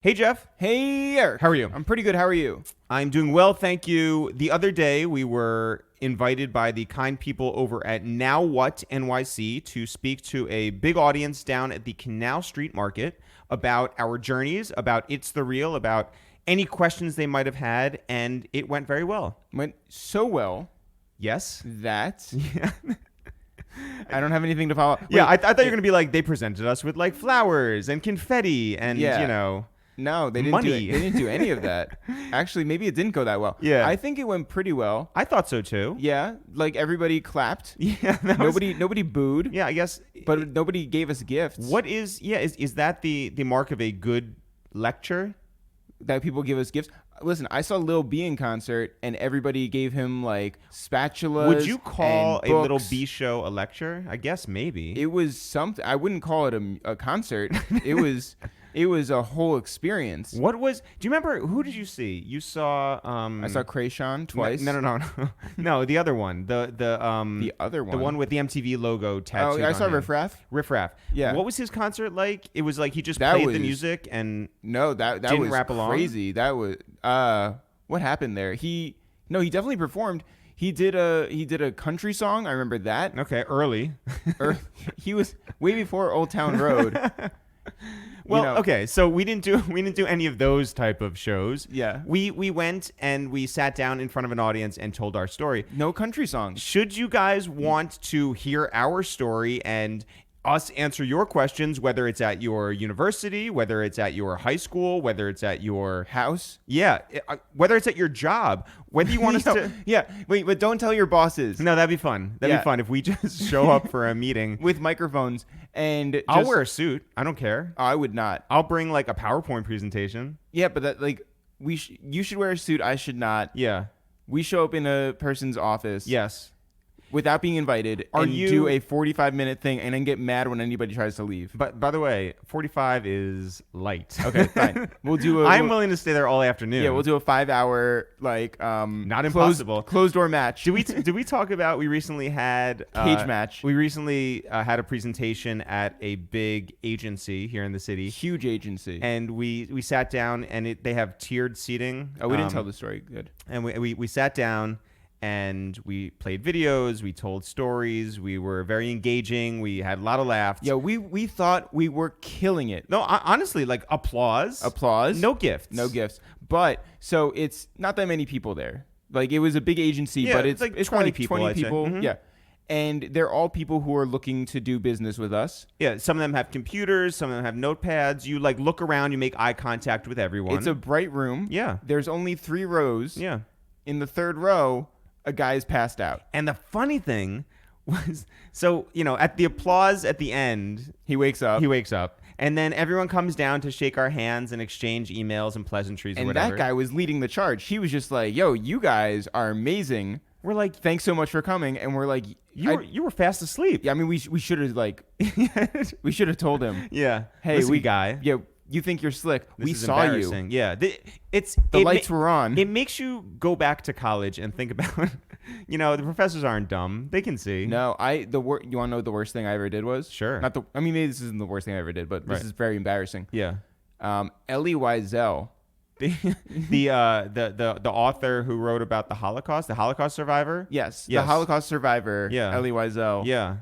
Hey, Jeff. Hey, Eric. How are you? I'm pretty good. How are you? I'm doing well, thank you. The other day, we were invited by the kind people over at Now What NYC to speak to a big audience down at the Canal Street Market about our journeys, about It's the Real, about any questions they might have had, and it went very well. Went so well Yes? that Yeah. I don't have anything to follow. Yeah, Wait, I thought you were going to be like, they presented us with like flowers and confetti and, Yeah. No, they didn't money. They didn't do any of that. Actually, maybe it didn't go that well. Yeah. I think it went pretty well. I thought so too. Yeah, like everybody clapped. Yeah. Nobody booed. Yeah, I guess. But nobody gave us gifts. What is that the mark of a good lecture? That people give us gifts? Listen, I saw Lil B in concert, and everybody gave him like spatulas. Would you call and a Little books. B show a lecture? I guess maybe. It was something. I wouldn't call it a concert. It was a whole experience. Do you remember, who did you see? You saw I saw Krayshawn twice. No. No, the other one. The other one. The one with the MTV logo Oh, tattooed I saw on him. Riff Raff. Riff Raff. Yeah. What was his concert like? It was like he just That played was- the music and No, that Didn't was rap along? crazy. That was what happened there? He definitely performed. He did a country song. I remember that. okay, early. He was way before Old Town Road. Well, okay, so we didn't do any of those type of shows. Yeah. We went and we sat down in front of an audience and told our story. No country songs. Should you guys want to hear our story and us answer your questions, whether it's at your university, whether it's at your high school, whether it's at your House? whether it's at your job, whether you want us to Yeah. Wait, but don't tell your bosses. No, that'd be fun. That'd Yeah. be fun if we just show up for a meeting. With microphones and I'll wear a suit. I don't care. I would not. I'll bring like a PowerPoint presentation. Yeah, but that like you should wear a suit. I should not. Yeah. We show up in a person's office. Yes. Without being invited, do a 45-minute thing and then get mad when anybody tries to leave. But by the way, 45 is light. Okay, fine. We'll do I'm willing to stay there all afternoon. Yeah, we'll do a 5-hour Not impossible. closed door match. Did we talk about we recently had Cage match. We recently had a presentation at a big agency here in the city, Huge agency. and we sat down and they have tiered seating. We didn't tell the story. Good. And we sat down and we played videos, we told stories, we were very engaging, we had a lot of laughs. Yeah, we thought we were killing it. No, honestly, like applause. No gifts. No gifts. But so it's not that many people there. Like it was a big agency, Yeah, but it's like 20 probably people, 20 I'd say. people. Mhm. Yeah. And they're all people who are looking to do business with us. Yeah, some of them have computers, some of them have notepads. You like look around, you make eye contact with everyone. It's a bright room. Yeah. There's only 3 rows. Yeah. In the 3rd row, a guy's passed out. And the funny thing was, so, at the applause at the end, He wakes up. and then everyone comes down to shake our hands and exchange emails and pleasantries or And whatever. that guy was leading the charge. He was just like, yo, you guys are amazing. We're like, Thanks so much for coming. And we're like, you were fast asleep. yeah, I mean, we should have we should have told him. Yeah. Hey, Listen, guy. Yeah, you think you're slick. This We is saw you. embarrassing. Yeah. The Lights were on. It makes you go back to college and think about, the professors aren't dumb. They can see. No, you want to know what the worst thing I ever did was? Sure. Maybe this isn't the worst thing I ever did, but this Right. is very embarrassing. Yeah. Elie Wiesel. The author who wrote about the Holocaust survivor. Yes, the Yes. Holocaust survivor, Yeah. Elie Wiesel, Yeah.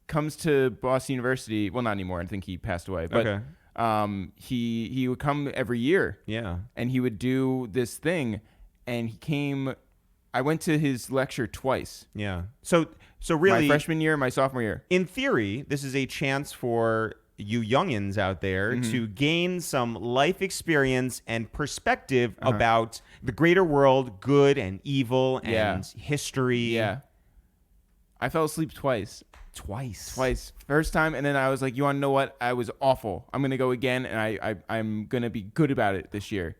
comes to Boston University. Well, not anymore. I think he passed away. But Okay. he would come every year, Yeah. and he would do this thing. And he came. I went to his lecture twice. Yeah. So really, My freshman year, my sophomore year. in theory, this is a chance for you youngins out there to gain some life experience and perspective about the greater world, good and evil, and Yeah. history. Yeah. I fell asleep twice. Twice. First time, and then I was like, you want to know what? I was awful. I'm going to go again, and I'm going to be good about it this year.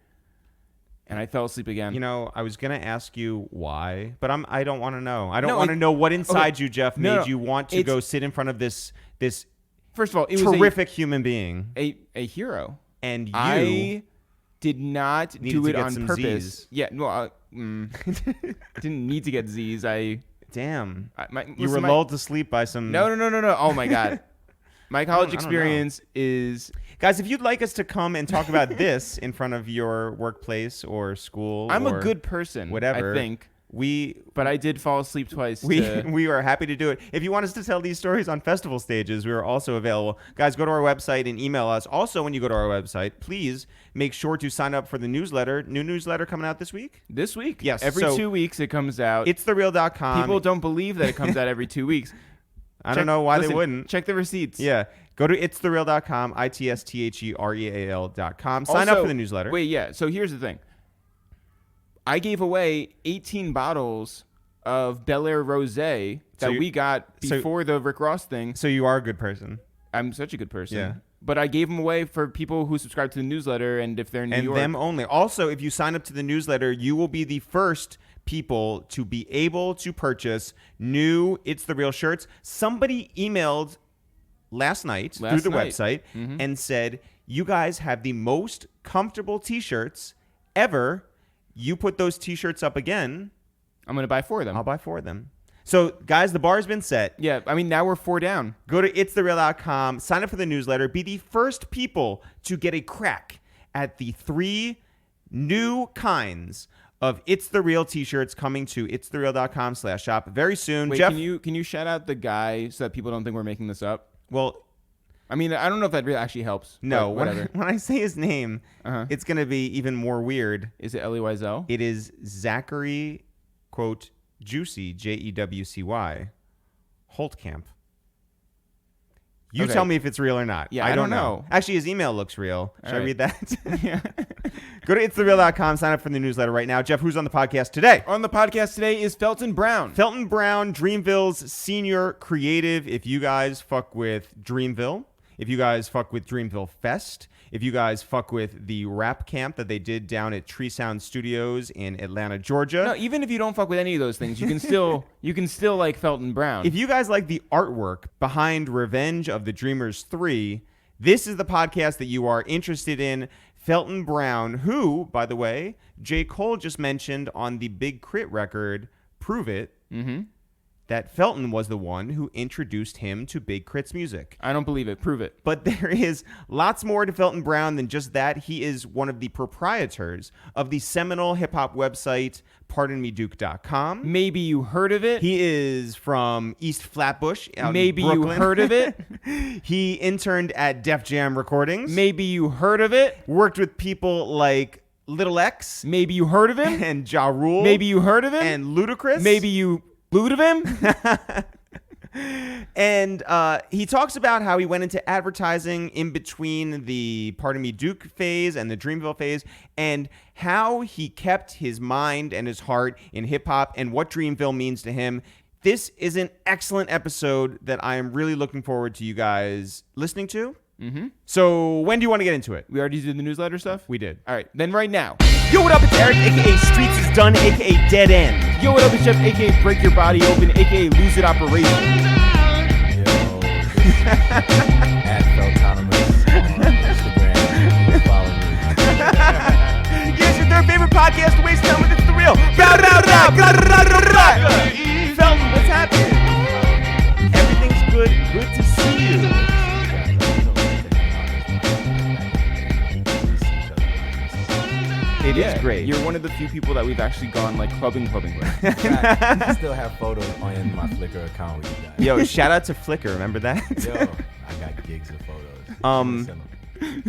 And I fell asleep again. I was gonna ask you why, but I don't want to know. I don't No, want to know what inside you, Jeff, No, made no. you want to go sit in front of this First of all, it terrific human being, was a hero. and you I did not needed do to it get on some purpose. Z's. Yeah, no, didn't need to get Z's. damn. You listen, were lulled to sleep by some. No. Oh my god. My college I don't know. experience is Guys, if you'd like us to come and talk about this in front of your workplace or school, I'm or a good person, whatever, I think. But I did fall asleep twice. we are happy to do it. If you want us to tell these stories on festival stages, we are also available. Guys, go to our website and email us. Also, when you go to our website, please make sure to sign up for the newsletter. New newsletter coming out this week? This week? Yes. Every so 2 weeks it comes out. itsthereal.com. People don't believe that it comes out every 2 weeks. I don't know why they wouldn't. Check the receipts. Yeah. Go to itsthereal.com, itsthereal.com. Sign up for the newsletter. Wait, yeah. So here's the thing. I gave away 18 bottles of Bel Air Rosé that we got before the Rick Ross thing. So you are a good person. I'm such a good person. Yeah. But I gave them away for people who subscribe to the newsletter, and if they're in New York. And them only. Also, if you sign up to the newsletter, you will be the first people to be able to purchase new It's the Real shirts. Somebody emailed last night through the website and said, you guys have the most comfortable T-shirts ever. You put those T-shirts up again. I'm going to buy 4 of them. I'll buy 4 of them. So, guys, the bar's been set. Yeah, I mean, now we're 4 down. Go to itsthereal.com, sign up for the newsletter, be the first people to get a crack at the 3 new kinds of It's the Real T-shirts coming to itsthereal.com/shop very soon. Wait, Jeff, can you shout out the guy so that people don't think we're making this up? Well, I mean, I don't know if that really actually helps. no. Whatever. When I say his name, it's going to be even more weird. Is it Elie Wiesel? It is Zachary, quote, Juicy, Jewcy, Holtkamp. You tell me if it's real or not. Yeah, I don't know. Actually, his email looks real. Should I read that? Yeah. Go to itsthereal.com, sign up for the newsletter right now. Jeff, who's on the podcast today? On the podcast today is Felton Brown. Felton Brown, Dreamville's senior creative. If you guys fuck with Dreamville, if you guys fuck with Dreamville Fest, if you guys fuck with the rap camp that they did down at Tree Sound Studios in Atlanta, Georgia. No, even if you don't fuck with any of those things, you can still like Felton Brown. If you guys like the artwork behind Revenge of the Dreamers 3, this is the podcast that you are interested in. Felton Brown, who, by the way, J. Cole just mentioned on the Big Crit record, Prove It, that Felton was the one who introduced him to Big Crit's music. I don't believe it. Prove it. But there is lots more to Felton Brown than just that. He is one of the proprietors of the seminal hip-hop website, PardonMeDuke.com. Maybe you heard of it. He is from East Flatbush out Maybe in Brooklyn. you heard of it. He interned at Def Jam Recordings. Maybe you heard of it. Worked with people like Little X. Maybe you heard of him. And Ja Rule. Maybe you heard of him. And Ludacris. Maybe you glued of him. And he talks about how he went into advertising in between the Pardon Me Duke phase and the Dreamville phase, and how he kept his mind and his heart in hip-hop and what Dreamville means to him. This is an excellent episode that I am really looking forward to you guys listening to. So when do you want to get into it? We already did the newsletter stuff? We did. All right, then right now. Yo, what up? It's Eric, a.k.a. Streets is Done, a.k.a. Dead End. Yo, what up? It's Jeff, a.k.a. Break Your Body Open, a.k.a. Lose It Operation. Yo, at Feltonomous on Instagram. Follow me. Here's your third favorite podcast to waste time with. It's the Real. Felton, what's happening? Everything's good. Good to see you. It is great. You're one of the few people that we've actually gone like clubbing with. In fact, I still have photos on my Flickr account with you guys. Yo, shout out to Flickr. Remember that? Yo, I got gigs of photos.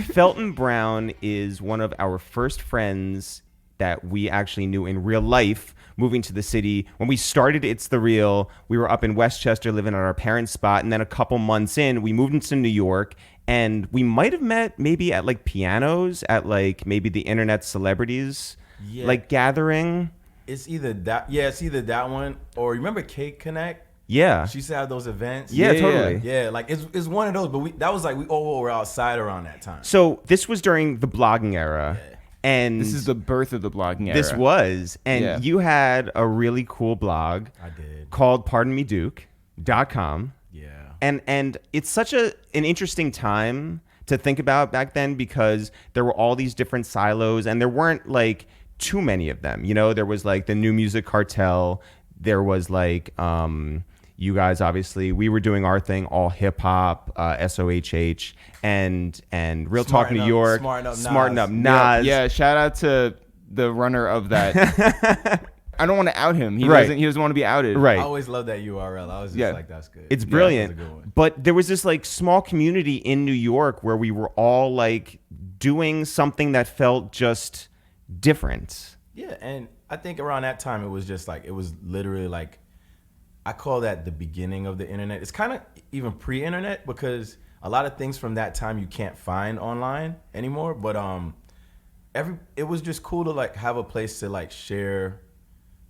Felton Brown is one of our first friends that we actually knew in real life, moving to the city. When we started It's the Real, we were up in Westchester living at our parents' spot. And then a couple months in, we moved into New York. And we might have met maybe at like pianos at like maybe the internet celebrities like gathering. It's either that. Yeah, it's either that one or remember Cake Connect? Yeah. She used to have those events. Yeah, totally. Yeah, like it's one of those. But that was like we all were outside around that time. So this was during the blogging era. Yeah. And This is the birth of the blogging era. this was. And you had a really cool blog I did. called PardonMeDuke.com. Yeah. And it's such an interesting time to think about back then because there were all these different silos and there weren't like too many of them. You know, there was like the New Music Cartel. There was like, you guys, obviously, we were doing our thing, all hip hop, SOHH, and Real Talk New York, Smarten Up Nas. Yeah, shout out to the runner of that. I don't want to out him. He doesn't want to be outed. Right. I always love that URL. I was just like, that's good. It's brilliant. That's a good one. But there was this like small community in New York where we were all like doing something that felt just different. Yeah, and I think around that time it was just like, it was literally like, I call that the beginning of the internet. It's kind of even pre-internet because a lot of things from that time you can't find online anymore. But it was just cool to like have a place to like share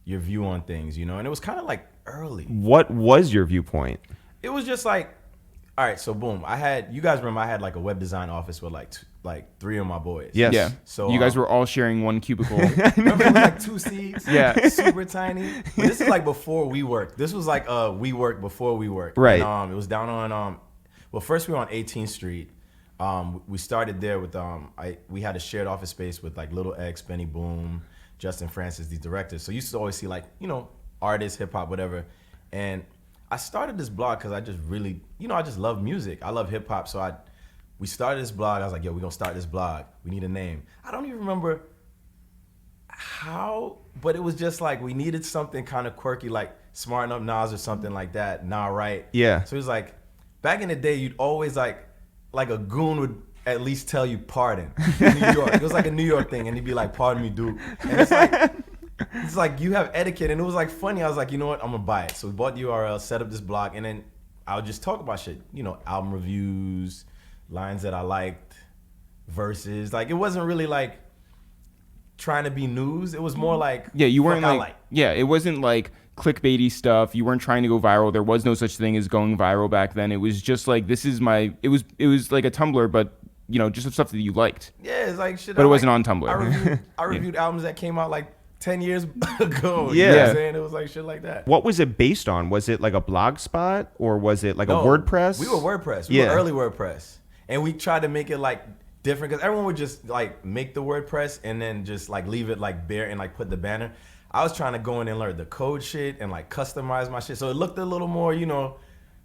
your view on things, you know? And it was kind of like early. What was your viewpoint? It was just like, all right, so boom. You guys remember I had like a web design office with like 3 of my boys. Yes. Yeah. So you guys were all sharing one cubicle. remember it was like 2 seats? Yeah. Super tiny. But this is like before we worked. This was like we worked before we worked. Right. And, it was down on well, first we were on 18th Street. We started there with we had a shared office space with like Little X, Benny Boom, Justin Francis, these directors. So you used to always see like, you know, artists, hip hop, whatever. And I started this blog because I just really, you know, I just love music. I love hip hop. So we started this blog. I was like, yo, we're going to start this blog. We need a name. I don't even remember how, but it was just like we needed something kind of quirky, like Smarten Up Nas or something like that. Nah, right? Yeah. So it was like, back in the day, you'd always like a goon would at least tell you pardon in New York. It was like a New York thing, and he'd be like, pardon me, dude. And it's like you have etiquette, and it was like funny. I was like, you know what, I'm gonna buy it. So we bought the URL, set up this blog, and then I would just talk about shit, you know, album reviews, lines that I liked, verses. Like it wasn't really like trying to be news. It was more like you weren't like it wasn't like clickbaity stuff. You weren't trying to go viral. There was no such thing as going viral back then. It was just like, this is it was like a Tumblr, but you know, just the stuff that you liked. Yeah, it's like shit. But it wasn't on Tumblr. I reviewed albums that came out like 10 years ago. Yeah. You know what I'm saying? It was like shit like that. What was it based on? Was it like a blog spot or was it like a WordPress? We were WordPress. We were early WordPress. And we tried to make it like different because everyone would just like make the WordPress and then just like leave it like bare and like put the banner. I was trying to go in and learn the code shit and like customize my shit. So it looked a little more, you know,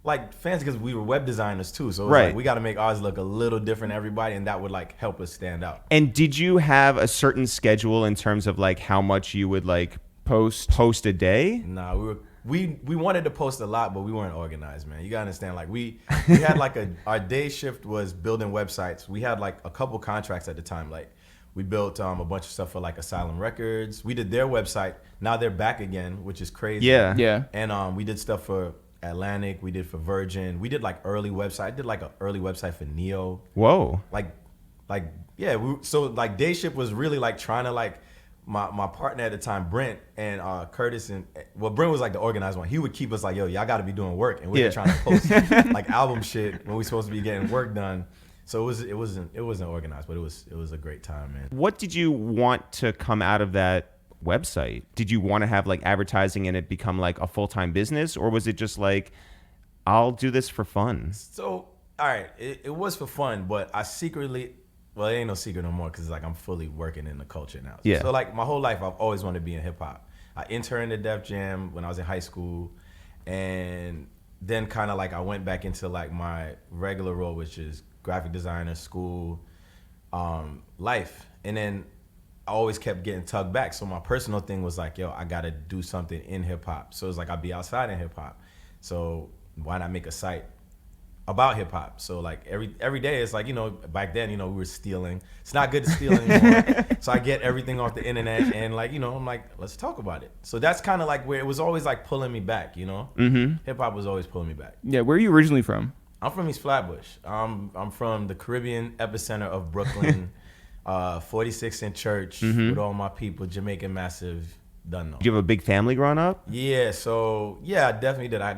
like fancy because we were web designers too. So it was like, we got to make ours look a little different to everybody, and that would like help us stand out. And did you have a certain schedule in terms of like how much you would like post a day? Nah, we wanted to post a lot, but we weren't organized, man. You gotta understand, like we had like our day shift was building websites. We had like a couple contracts at the time. Like we built a bunch of stuff for like Asylum Records. We did their website. Now they're back again, which is crazy. Yeah. And we did stuff for Atlantic. We did for Virgin. We did like early website. I did like an early website for Neo. Whoa. Like yeah. So like day shift was really like trying to like my partner at the time, Brent and Curtis, and Brent was like the organized one. He would keep us like, yo, y'all got to be doing work, and we were trying to post like album shit when we supposed to be getting work done. So it wasn't organized, but it was a great time, man. What did you want to come out of that website? Did you want to have like advertising and it become like a full-time business, or was it just like, I'll do this for fun? So all right, it was for fun, but I secretly, well, it ain't no secret no more because like I'm fully working in the culture now. Yeah. So like my whole life I've always wanted to be in hip hop. I interned at Def Jam when I was in high school, and then kind of like I went back into like my regular role, which is graphic designer, school, life. And then I always kept getting tugged back. So my personal thing was like, yo, I got to do something in hip hop. So it's like I'd be outside in hip hop. So why not make a site about hip hop? So like every day it's like, you know, back then, you know, we were stealing. It's not good to steal anymore. So I get everything off the internet and like, you know, I'm like, let's talk about it. So that's kind of like where it was always like pulling me back, you know? Mm-hmm. Hip hop was always pulling me back. Yeah, where are you originally from? I'm from East Flatbush. I'm from the Caribbean epicenter of Brooklyn, 46th and Church, with all my people, Jamaican Massive, done know. Did you have a big family growing up? Yeah, so yeah, I definitely did. I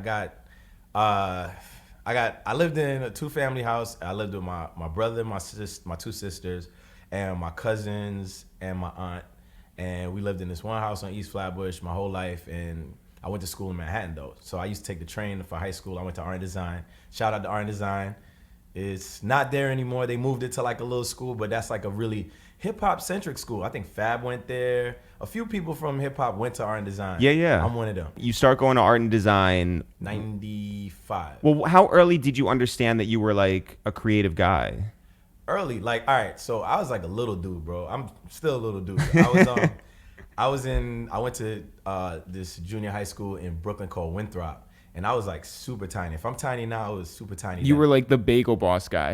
lived in a 2-family house. I lived with my brother, my 2 sisters, and my cousins and my aunt. And we lived in this one house on East Flatbush my whole life. And I went to school in Manhattan though. So I used to take the train for high school. I went to Art and Design. Shout out to Art and Design. It's not there anymore. They moved it to like a little school, but that's like a really hip hop centric school. I think Fab went there. A few people from hip hop went to art and design. Yeah. I'm one of them. You start going to art and design. 95. Well, how early did you understand that you were like a creative guy? Early, like, all right. So I was like a little dude, bro. I'm still a little dude. I went to this junior high school in Brooklyn called Winthrop. And I was like super tiny. If I'm tiny now, I was super tiny. You were like the bagel boss guy.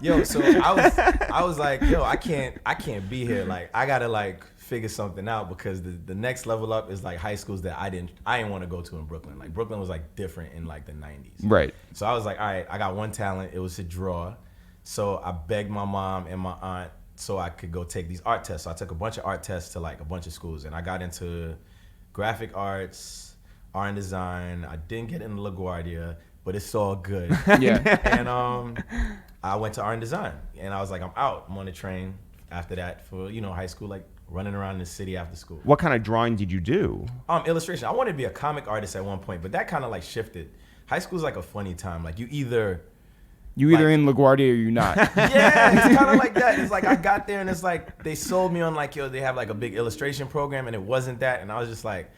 Yo, so I was like, yo, I can't be here. Like, I gotta like figure something out because the next level up is like high schools that I didn't want to go to in Brooklyn. Like Brooklyn was like different in like the 90s. Right. So I was like, all right, I got one talent. It was to draw. So I begged my mom and my aunt so I could go take these art tests. So I took a bunch of art tests to like a bunch of schools, and I got into graphic arts, art and design. I didn't get into LaGuardia, but it's all good. Yeah. And I went to art and design, and I was like, I'm out. I'm on the train after that for high school, like running around in the city after school. What kind of drawing did you do? Illustration. I wanted to be a comic artist at one point, but that kind of like shifted. High school's like a funny time. Like you either in LaGuardia or you not. Yeah, it's kind of like that. It's like I got there and it's like they sold me on like, yo, they have like a big illustration program, and it wasn't that, and I was just like,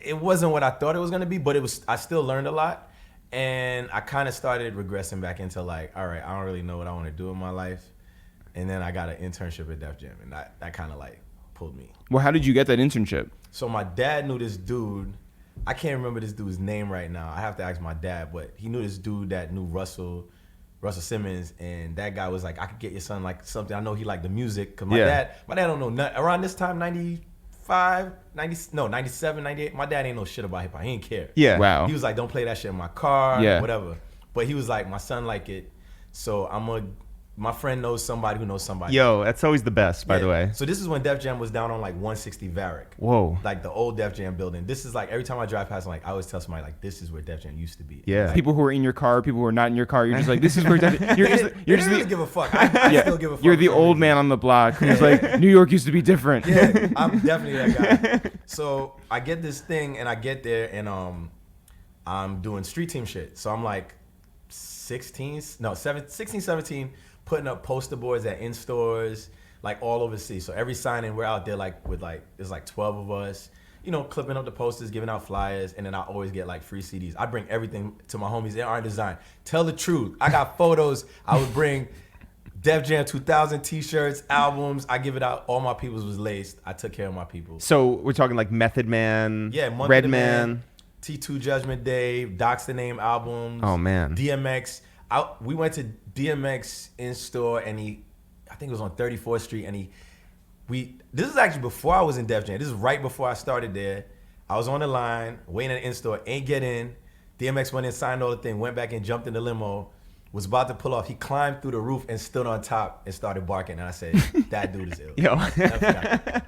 it wasn't what I thought it was gonna be, but it was. I still learned a lot, and I kind of started regressing back into like, all right, I don't really know what I want to do in my life, and then I got an internship at Def Jam, and that kind of like pulled me. Well, how did you get that internship? So my dad knew this dude. I can't remember this dude's name right now. I have to ask my dad, but he knew this dude that knew Russell Simmons, and that guy was like, I could get your son like something. I know he liked the music, cause my dad don't know nothing. Around this time, 97, 98, my dad ain't know shit about hip hop. He didn't care. Yeah. Wow. He was like, don't play that shit in my car, Yeah. whatever. But he was like, my son like it, so my friend knows somebody who knows somebody. Yo, that's always the best, by the way. So this is when Def Jam was down on like 160 Varick. Whoa. Like the old Def Jam building. This is like every time I drive past, I'm like, I always tell somebody like, this is where Def Jam used to be. Yeah. Like, People who are in your car, people who are not in your car. You're just like, this is where you're just they didn't really give a fuck. I still give a fuck. You're the old man on the block who's like, New York used to be different. Yeah, I'm definitely that guy. So I get this thing and I get there and I'm doing street team shit. So I'm like 16, 17, putting up poster boards at in-stores, like all over the city. So every signing, we're out there like with like, there's like 12 of us, clipping up the posters, giving out flyers, and then I always get like free CDs. I bring everything to my homies in art and design. Tell the truth. I got photos. I would bring Def Jam 2000 t-shirts, albums. I give it out. All my peoples was laced. I took care of my people. So we're talking like Method Man, Yeah, Month of the Redman. T2 Judgment Day, Docs the Name albums. Oh, man. DMX. We went to DMX in store, and I think it was on 34th Street, and this is actually before I was in Def Jam. This is right before I started there. I was on the line, waiting at the in store, ain't get in. DMX went in, signed all the thing, went back and jumped in the limo, was about to pull off. He climbed through the roof and stood on top and started barking, and I said, that dude is ill. Yo. Never forgot.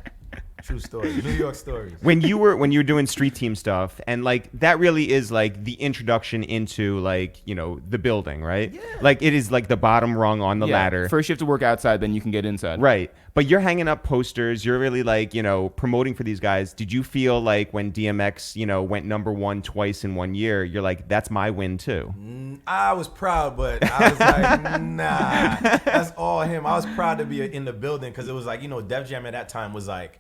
True story. New York stories. when you were doing street team stuff, and like that really is like the introduction into like the building, right? Yeah. Like it is like the bottom rung on the ladder. First you have to work outside, then you can get inside. Right. But you're hanging up posters. You're really like promoting for these guys. Did you feel like when DMX went #1 twice in 1 year, you're like, that's my win too? I was proud, but I was like, nah, that's all him. I was proud to be in the building because it was like Def Jam at that time was like.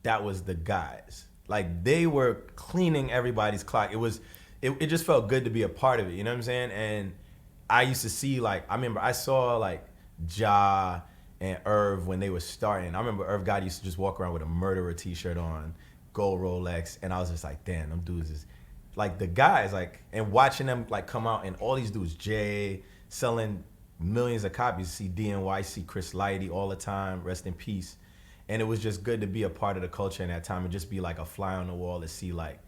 That was the guys. Like they were cleaning everybody's clock. It just felt good to be a part of it. You know what I'm saying? And I used to see like, I remember I saw like Ja and Irv when they were starting. I remember Irv Gotti used to just walk around with a Murderer t-shirt on, gold Rolex. And I was just like, damn, them dudes is like the guys like, and watching them like come out and all these dudes, Jay selling millions of copies. See DNY, see Chris Lighty all the time, rest in peace. And it was just good to be a part of the culture in that time and just be like a fly on the wall to see like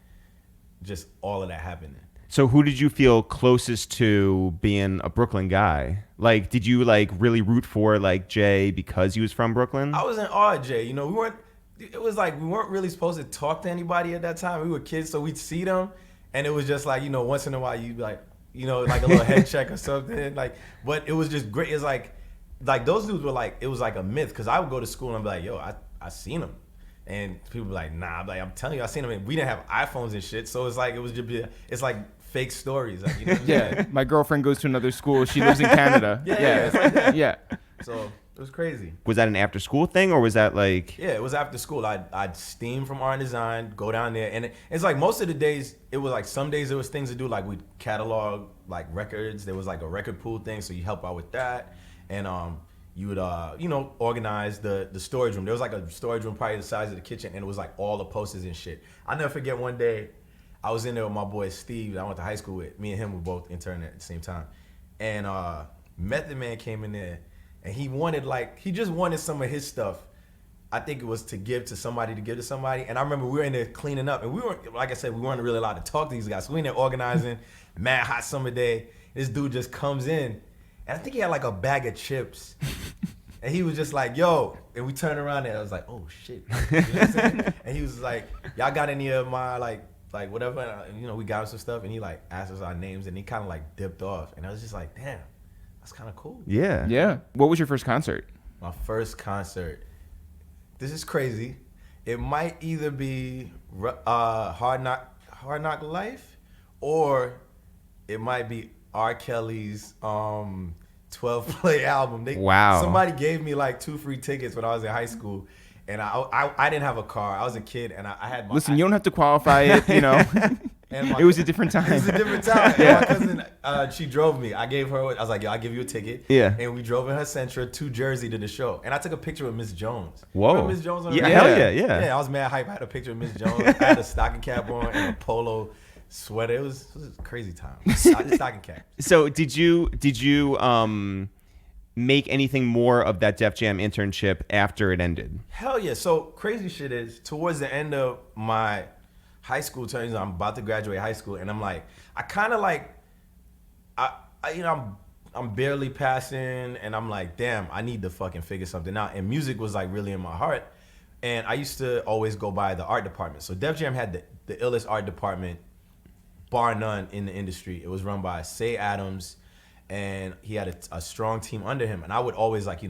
just all of that happening. So who did you feel closest to being a Brooklyn guy? Like, did you like really root for like Jay because he was from Brooklyn? I was in awe of Jay. It was like we weren't really supposed to talk to anybody at that time. We were kids, so we'd see them. And it was just like, once in a while you'd be like, like a little head check or something. Like, but it was just great. It's like those dudes were like, it was like a myth because I would go to school and I'd be like, yo, I seen him. And people be like, nah, I'm telling you, I seen him. And we didn't have iPhones and shit. So it's like, it's like fake stories. Like, Yeah. My girlfriend goes to another school. She lives in Canada. Yeah. It's like that. Yeah. So it was crazy. Was that an after school thing, or was that like? Yeah, it was after school. I'd steam from art and design, go down there, and it's like most of the days it was like some days there was things to do, like we'd catalog like records. There was like a record pool thing, so you help out with that, and you would organize the storage room. There was like a storage room probably the size of the kitchen, and it was like all the posters and shit. I'll never forget one day I was in there with my boy Steve that I went to high school with. Me and him were both interning at the same time, and Method Man came in there. And he just wanted some of his stuff. I think it was to give to somebody. And I remember we were in there cleaning up. And we weren't, like I said, we weren't really allowed to talk to these guys. So we in there organizing, mad hot summer day. This dude just comes in. And I think he had like a bag of chips. And he was just like, yo. And we turned around and I was like, oh shit. You know what I'm saying? And he was like, y'all got any of my like whatever? And, we got him some stuff. And he like asked us our names. And he kind of like dipped off. And I was just like, damn. That's kind of cool. Yeah. Yeah. What was your first concert? My first concert. This is crazy. It might either be Hard Knock Life, or it might be R. Kelly's 12-play album. Wow. Somebody gave me like 2 free tickets when I was in high school, and I didn't have a car. I was a kid, and I had my. Listen, you don't have to qualify it. It was a different time. It was a different time. Yeah. My cousin, she drove me. I was like, yo, I'll give you a ticket. Yeah. And we drove in her Sentra to Jersey to the show. And I took a picture with Miss Jones. Whoa. Remember Miss Jones on the Yeah, radio? hell yeah. Yeah, I was mad hype. I had a picture of Miss Jones. I had a stocking cap on and a polo sweater. It was a crazy time. Stocking cap. So did you make anything more of that Def Jam internship after it ended? Hell yeah. So crazy shit is, towards the end of my high school terms, I'm about to graduate high school, and I'm like, I kind of like, I'm barely passing, and I'm like, damn, I need to fucking figure something out. And music was like really in my heart, and I used to always go by the art department. So Def Jam had the illest art department, bar none, in the industry. It was run by Say Adams, and he had a strong team under him. And I would always like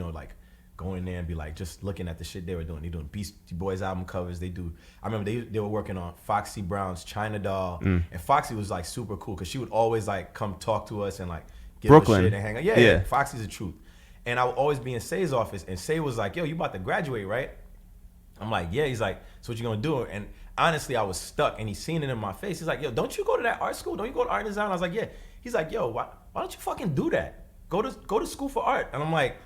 go in there and be like, just looking at the shit they were doing. They're doing Beastie Boys album covers. I remember they were working on Foxy Brown's China Doll. And Foxy was like super cool because she would always like come talk to us and like give Brooklyn. us shit and hang out. Yeah. Foxy's the truth. And I would always be in Say's office, and Say was like, yo, you about to graduate, right? I'm like, yeah. He's like, so what you gonna do? And honestly, I was stuck, and he seen it in my face. He's like, yo, don't you go to that art school? Don't you go to art and design? I was like, yeah. He's like, yo, why don't you fucking do that? Go to school for art. And I'm like,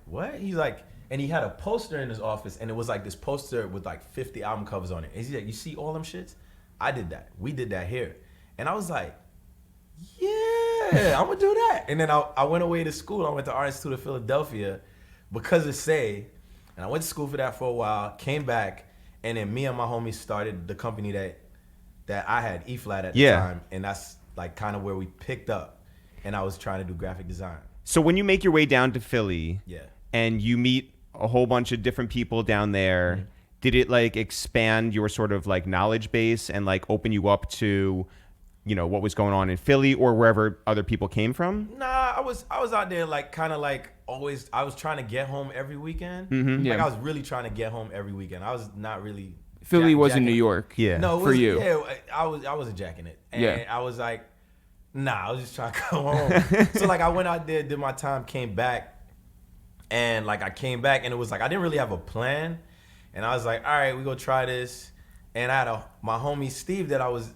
what? He's like, and he had a poster in his office, and it was like this poster with like 50 album covers on it. And he's like, you see all them shits? I did that. We did that here. And I was like, yeah, I'm gonna do that. And then I went away to school. I went to Art Institute of Philadelphia because of Say. And I went to school for that for a while, came back, and then me and my homies started the company that I had, E-Flat at the time. And that's like kind of where we picked up. And I was trying to do graphic design. So when you make your way down to Philly, Yeah. and you meet a whole bunch of different people down there, did it like expand your sort of like knowledge base and like open you up to, what was going on in Philly or wherever other people came from? Nah, I was out there like kind of like always. I was trying to get home every weekend. Yeah. Like I was really trying to get home every weekend. I was not really. Philly wasn't jacking New it. York. Yeah. No, it for was, you. Yeah, I wasn't jacking it. And Yeah. I was like, nah, I was just trying to come home. So like I went out there, did my time, came back, and like I came back, and it was like I didn't really have a plan, and I was like, all right, we go try this, and I had my homie Steve that I was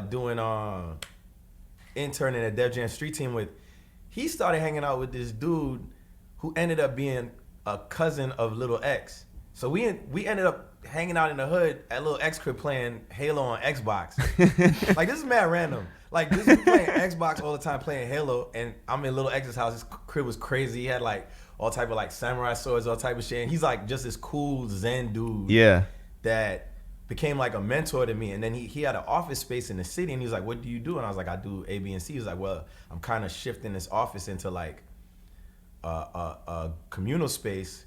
doing interning at Def Jam Street Team with. He started hanging out with this dude who ended up being a cousin of Lil X. So we ended up hanging out in the hood at Lil X crib playing Halo on Xbox. Like this is mad random. Like this is playing Xbox all the time, playing Halo, and I'm in Lil X's house. His crib was crazy. He had like all type of like samurai swords, all type of shit. And he's like just this cool Zen dude. Yeah. That became like a mentor to me. And then he had an office space in the city, and he was like, what do you do? And I was like, I do A, B, and C. He was like, well, I'm kind of shifting this office into like a communal space.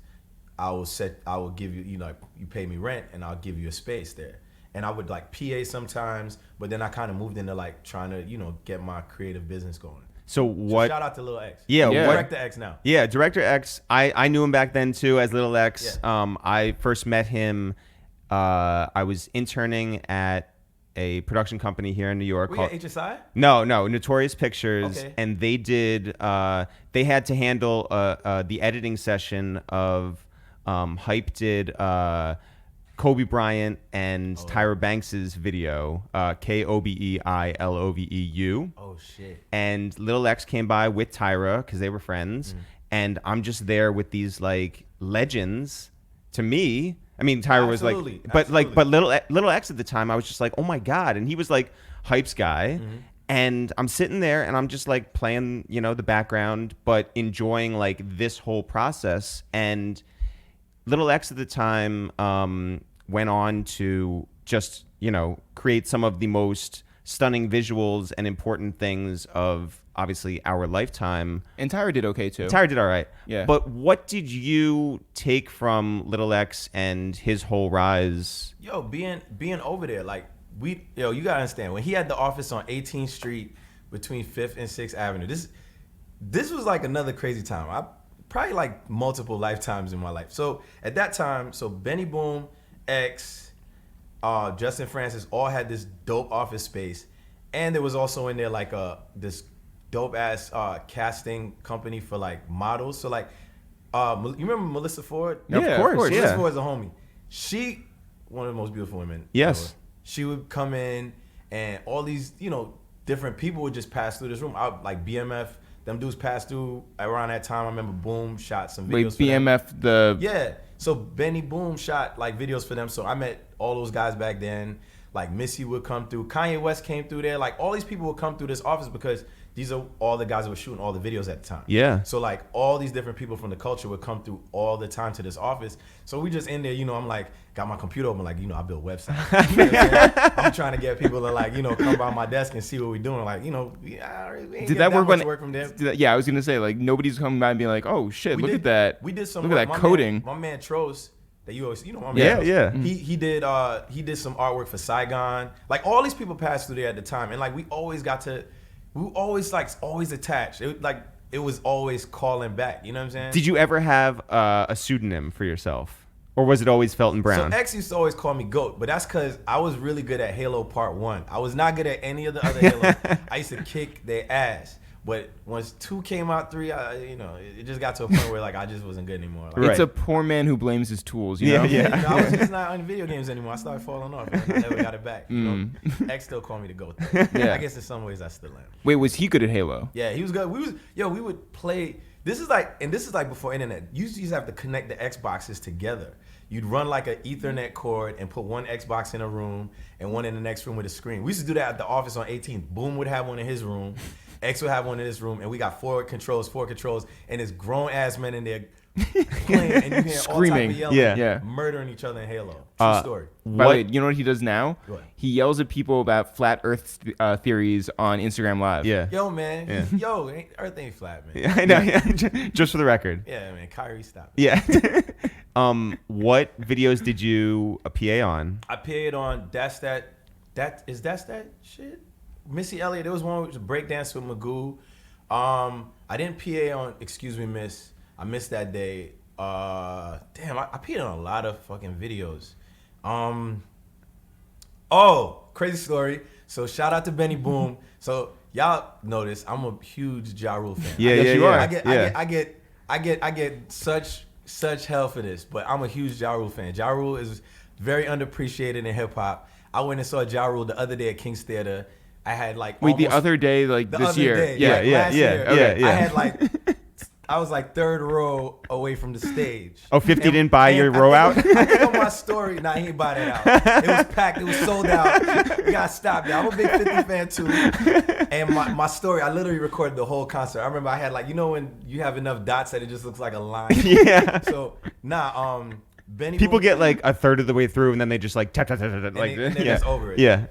I will give you, you pay me rent, and I'll give you a space there. And I would like PA sometimes, but then I kind of moved into like trying to, get my creative business going. So what? Shout out to Lil X. Yeah, Yeah. what? Director X now. Yeah, Director X. I knew him back then too as Little X. Yeah. I first met him. I was interning at a production company here in New York We called at HSI? No, Notorious Pictures, Okay. and they did. They had to handle the editing session of Hype did Kobe Bryant and Tyra Banks's video, KOBEILOVEU. Oh shit. And Lil X came by with Tyra because they were friends, and I'm just there with these like legends. To me, I mean, Tyra was like, but Little X at the time, I was just like, oh my god, and he was like Hype's guy, and I'm sitting there and I'm just like playing, the background, but enjoying like this whole process. And Little X at the time went on to just create some of the most stunning visuals and important things of obviously our lifetime. And Tyra did okay too. Tyra did all right. Yeah. But what did you take from Little X and his whole rise? Yo, being over there, like you gotta understand, when he had the office on 18th Street between 5th and 6th Avenue, this was like another crazy time. I probably like multiple lifetimes in my life. So at that time, Benny Boom, X, Justin Francis all had this dope office space, and there was also in there like this dope ass casting company for like models. So like, you remember Melissa Ford? Yeah, of course. Yeah. Melissa Ford is a homie. She one of the most beautiful women. Yes. ever. She would come in, and all these different people would just pass through this room. Like BMF, them dudes passed through around that time. I remember Boom shot some videos. Wait, for them. BMF Yeah. So Benny Boom shot like videos for them. So I met all those guys back then. Like Missy would come through. Kanye West came through there. Like all these people would come through this office because these are all the guys that were shooting all the videos at the time. Yeah. So like all these different people from the culture would come through all the time to this office. So we just in there, I'm like, got my computer open, like, I build websites. I'm trying to get people to like, come by my desk and see what we're doing. Like, we ain't Did that work much work from there. Yeah, I was gonna say like nobody's coming by and being like, oh shit, look at that. We did some look at work. that coding. My man Tros, that you always, my man Yeah, Tros, yeah. He did some artwork for Saigon. Like all these people passed through there at the time, and like we always always attached. It was always calling back. You know what I'm saying? Did you ever have a pseudonym for yourself, or was it always Felton Brown? So X used to always call me GOAT, but that's because I was really good at Halo Part 1. I was not good at any of the other Halos. I used to kick their ass. But once 2 came out, 3, it just got to a point where like I just wasn't good anymore. Like, Right. It's a poor man who blames his tools. You know? Yeah. I was just not on video games anymore. I started falling off. And I never got it back. X still called me the GOAT. Yeah. I guess in some ways I still am. Wait, was he good at Halo? Yeah, he was good. We would play. This is like before internet. You used to have to connect the Xboxes together. You'd run like an Ethernet cord and put one Xbox in a room and one in the next room with a screen. We used to do that at the office on 18th. Boom would have one in his room. X would have one in his room, and we got four controls, and this grown ass men in there playing, and you hear all type Screaming. of yelling, Yeah. murdering each other in Halo. True story. By the way, you know what he does now? What? He yells at people about flat Earth theories on Instagram Live. Yeah. Yo, man. Yeah. Yo, Earth ain't flat, man. Yeah, I know. Yeah. Just for the record. Yeah, man. Kyrie, stop it. Yeah. What videos did you PA on? I appeared on That's That shit? Missy Elliott. There was one with breakdance with Magoo. I didn't PA on Excuse Me Miss. I missed that day. I PA'd on a lot of fucking videos. Crazy story. So shout out to Benny Boom. So y'all notice I'm a huge Ja Rule fan. Yeah, Yes, yeah, you yeah. are. I get such hell for this, but I'm a huge Ja Rule fan. Ja Rule is very underappreciated in hip hop. I went and saw Ja Rule the other day at King's Theater. I had like The other day, like the this other year. day, Yeah, like yeah, last yeah, year. okay, yeah. I had I was like third row away from the stage. Oh, 50 didn't buy your row out? I think on my story, nah, he didn't buy that out. It was packed. It was sold out. You gotta stop that. I'm a big 50 fan too. And my story, I literally recorded the whole concert. I remember I had like, when you have enough dots that it just looks like a line. Yeah. So Benny People Boom, get like a third of the way through and then they just like tap, tap, tap, tap, and like they yeah. just over it. Yeah.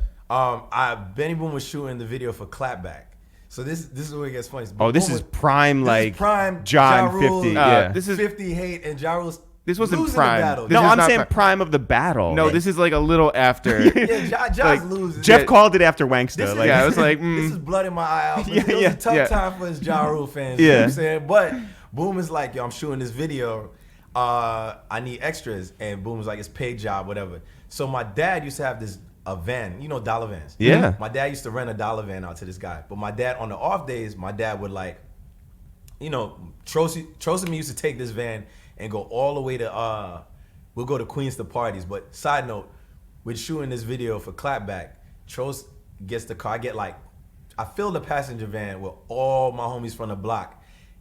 Benny Boom was shooting the video for Clapback. So this is where it gets funny. Oh, this Boom is was- prime this is like prime John Ja Rule, 50. Yeah. This is 50 hate and Ja Rule's This wasn't losing prime. the battle. This no, is I'm not saying pri- prime of the battle. No, this is like a little after. Yeah, Ja's Like, losing. Jeff Yeah. called it after Wanksta. This is- like, yeah, I was like, This is blood in my eye. Album. Yeah, It was yeah, a tough yeah. time for his Ja Rule fans. You know Yeah. what I'm saying? But Boom is like, yo, I'm shooting this video. I need extras. And Boom was like, it's paid job, whatever. So my dad used to have this a van, dollar vans. Yeah. My dad used to rent a dollar van out to this guy. But my dad, on the off days, my dad would like, Trost and me used to take this van and go all the way to, we'll go to Queens to parties. But side note, we're shooting this video for Clapback. Trost gets the car. I fill the passenger van with all my homies from the block.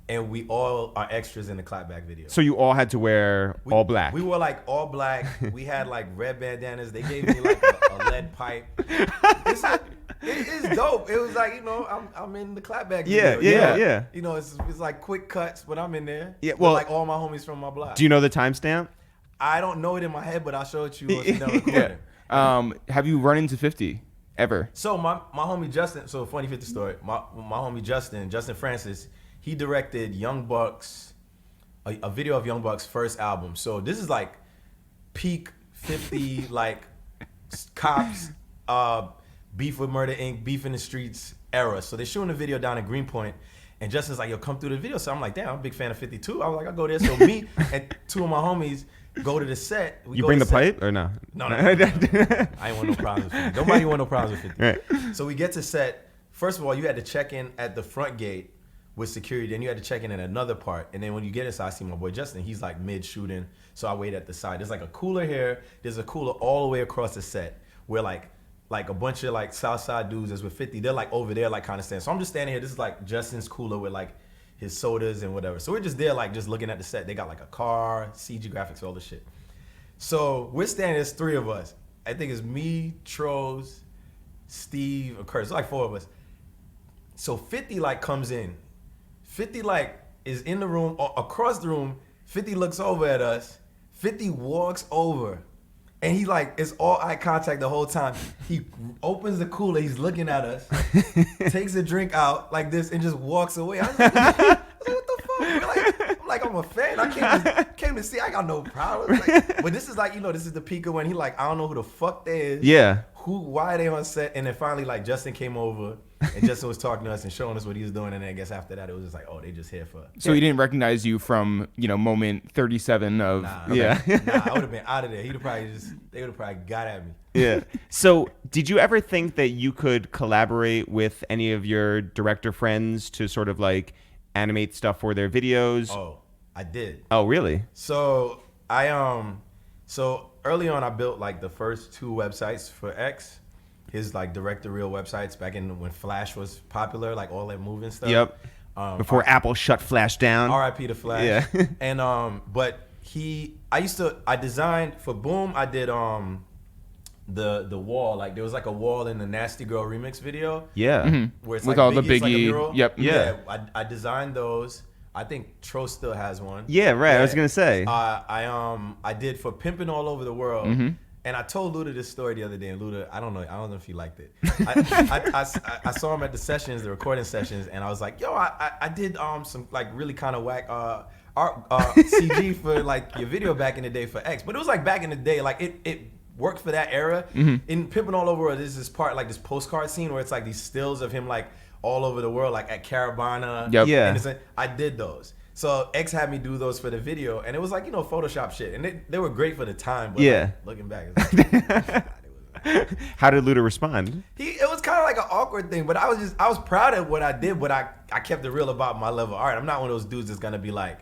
And we all are extras in the Clapback video. So you all had to wear all black. We were like all black. We had like red bandanas. They gave me like a lead pipe. It's dope. It was like, I'm in the Clapback video. Yeah. It's like quick cuts, but I'm in there. Yeah, well, with like all my homies from my block. Do you know the timestamp? I don't know it in my head, but I'll show it to you once we're done recording. Have you run into 50 ever? So my homie Justin, so funny 50 story. My homie Justin Francis, he directed Young Buck's, a video of Young Buck's first album. So this is like peak 50, like cops, beef with Murder Inc., beef in the streets era. So they're shooting a video down in Greenpoint, and Justin's like, yo, come through the video. So I'm like, damn, I'm a big fan of 52. I was like, I'll go there. So me and two of my homies go to the set. You bring the pipe or no? No. I ain't want no problems with 50. Nobody want no problems with 50. Right. So we get to set. First of all, you had to check in at the front gate with security. Then you had to check in another part. And then when you get inside, I see my boy Justin. He's like mid-shooting. So I wait at the side. There's like a cooler here. There's a cooler all the way across the set where like a bunch of like Southside dudes that's with 50. They're like over there like kind of standing. So I'm just standing here. This is like Justin's cooler with like his sodas and whatever. So we're just there like just looking at the set. They got like a car, CG graphics, all the shit. So we're standing, there's three of us. I think it's me, Troz, Steve, or Kurt. It's like four of us. So 50 like comes in. 50 like is in the room, across the room. 50 looks over at us. 50 walks over. And he like, it's all eye contact the whole time. He opens the cooler, he's looking at us, takes a drink out like this and just walks away. I was like, what the fuck? I'm like, I'm a fan. I came to see, I got no problem. Like, but this is like, this is the peak of when he like, I don't know who the fuck they is. Yeah. Why are they on set? And then finally like Justin came over and Justin was talking to us and showing us what he was doing. And then I guess after that, it was just like, oh, they just here for. So he didn't recognize you from, moment 37 of. Nah, yeah. I would have been out of there. They would have probably got at me. Yeah. So did you ever think that you could collaborate with any of your director friends to sort of like animate stuff for their videos? Oh, I did. Oh, really? So so early on I built like the first two websites for X, his like direct to reel websites back in when Flash was popular, like all that moving stuff. Yep. Before Apple shut Flash down. R.I.P. to Flash. Yeah. And but I designed for Boom. I did the wall, like there was like a wall in the Nasty Girl remix video. Yeah. Mm-hmm. Where it's with like all the Biggie's like a Biggie. mural. Yep. Yeah. I designed those. I think Tro still has one. Yeah, right. I was gonna say. I did for Pimpin' All Over the World. Mm-hmm. And I told Luda this story the other day, and Luda, I don't know if he liked it. I saw him at the recording sessions, and I was like, yo, I did some like really kind of whack art CG for like your video back in the day for X, but it was like back in the day, like it worked for that era. Mm-hmm. In Pimpin' All Over the World, there's this part like this postcard scene where it's like these stills of him like all over the world, like at Caravana. Yep. Yeah. And I did those. So X had me do those for the video, and it was like, Photoshop shit, and they were great for the time. But Yeah. like, looking back, it's like, How did Luda respond? it was kind of like an awkward thing, but I was proud of what I did, but I kept it real about my level of art. I'm not one of those dudes that's gonna be like,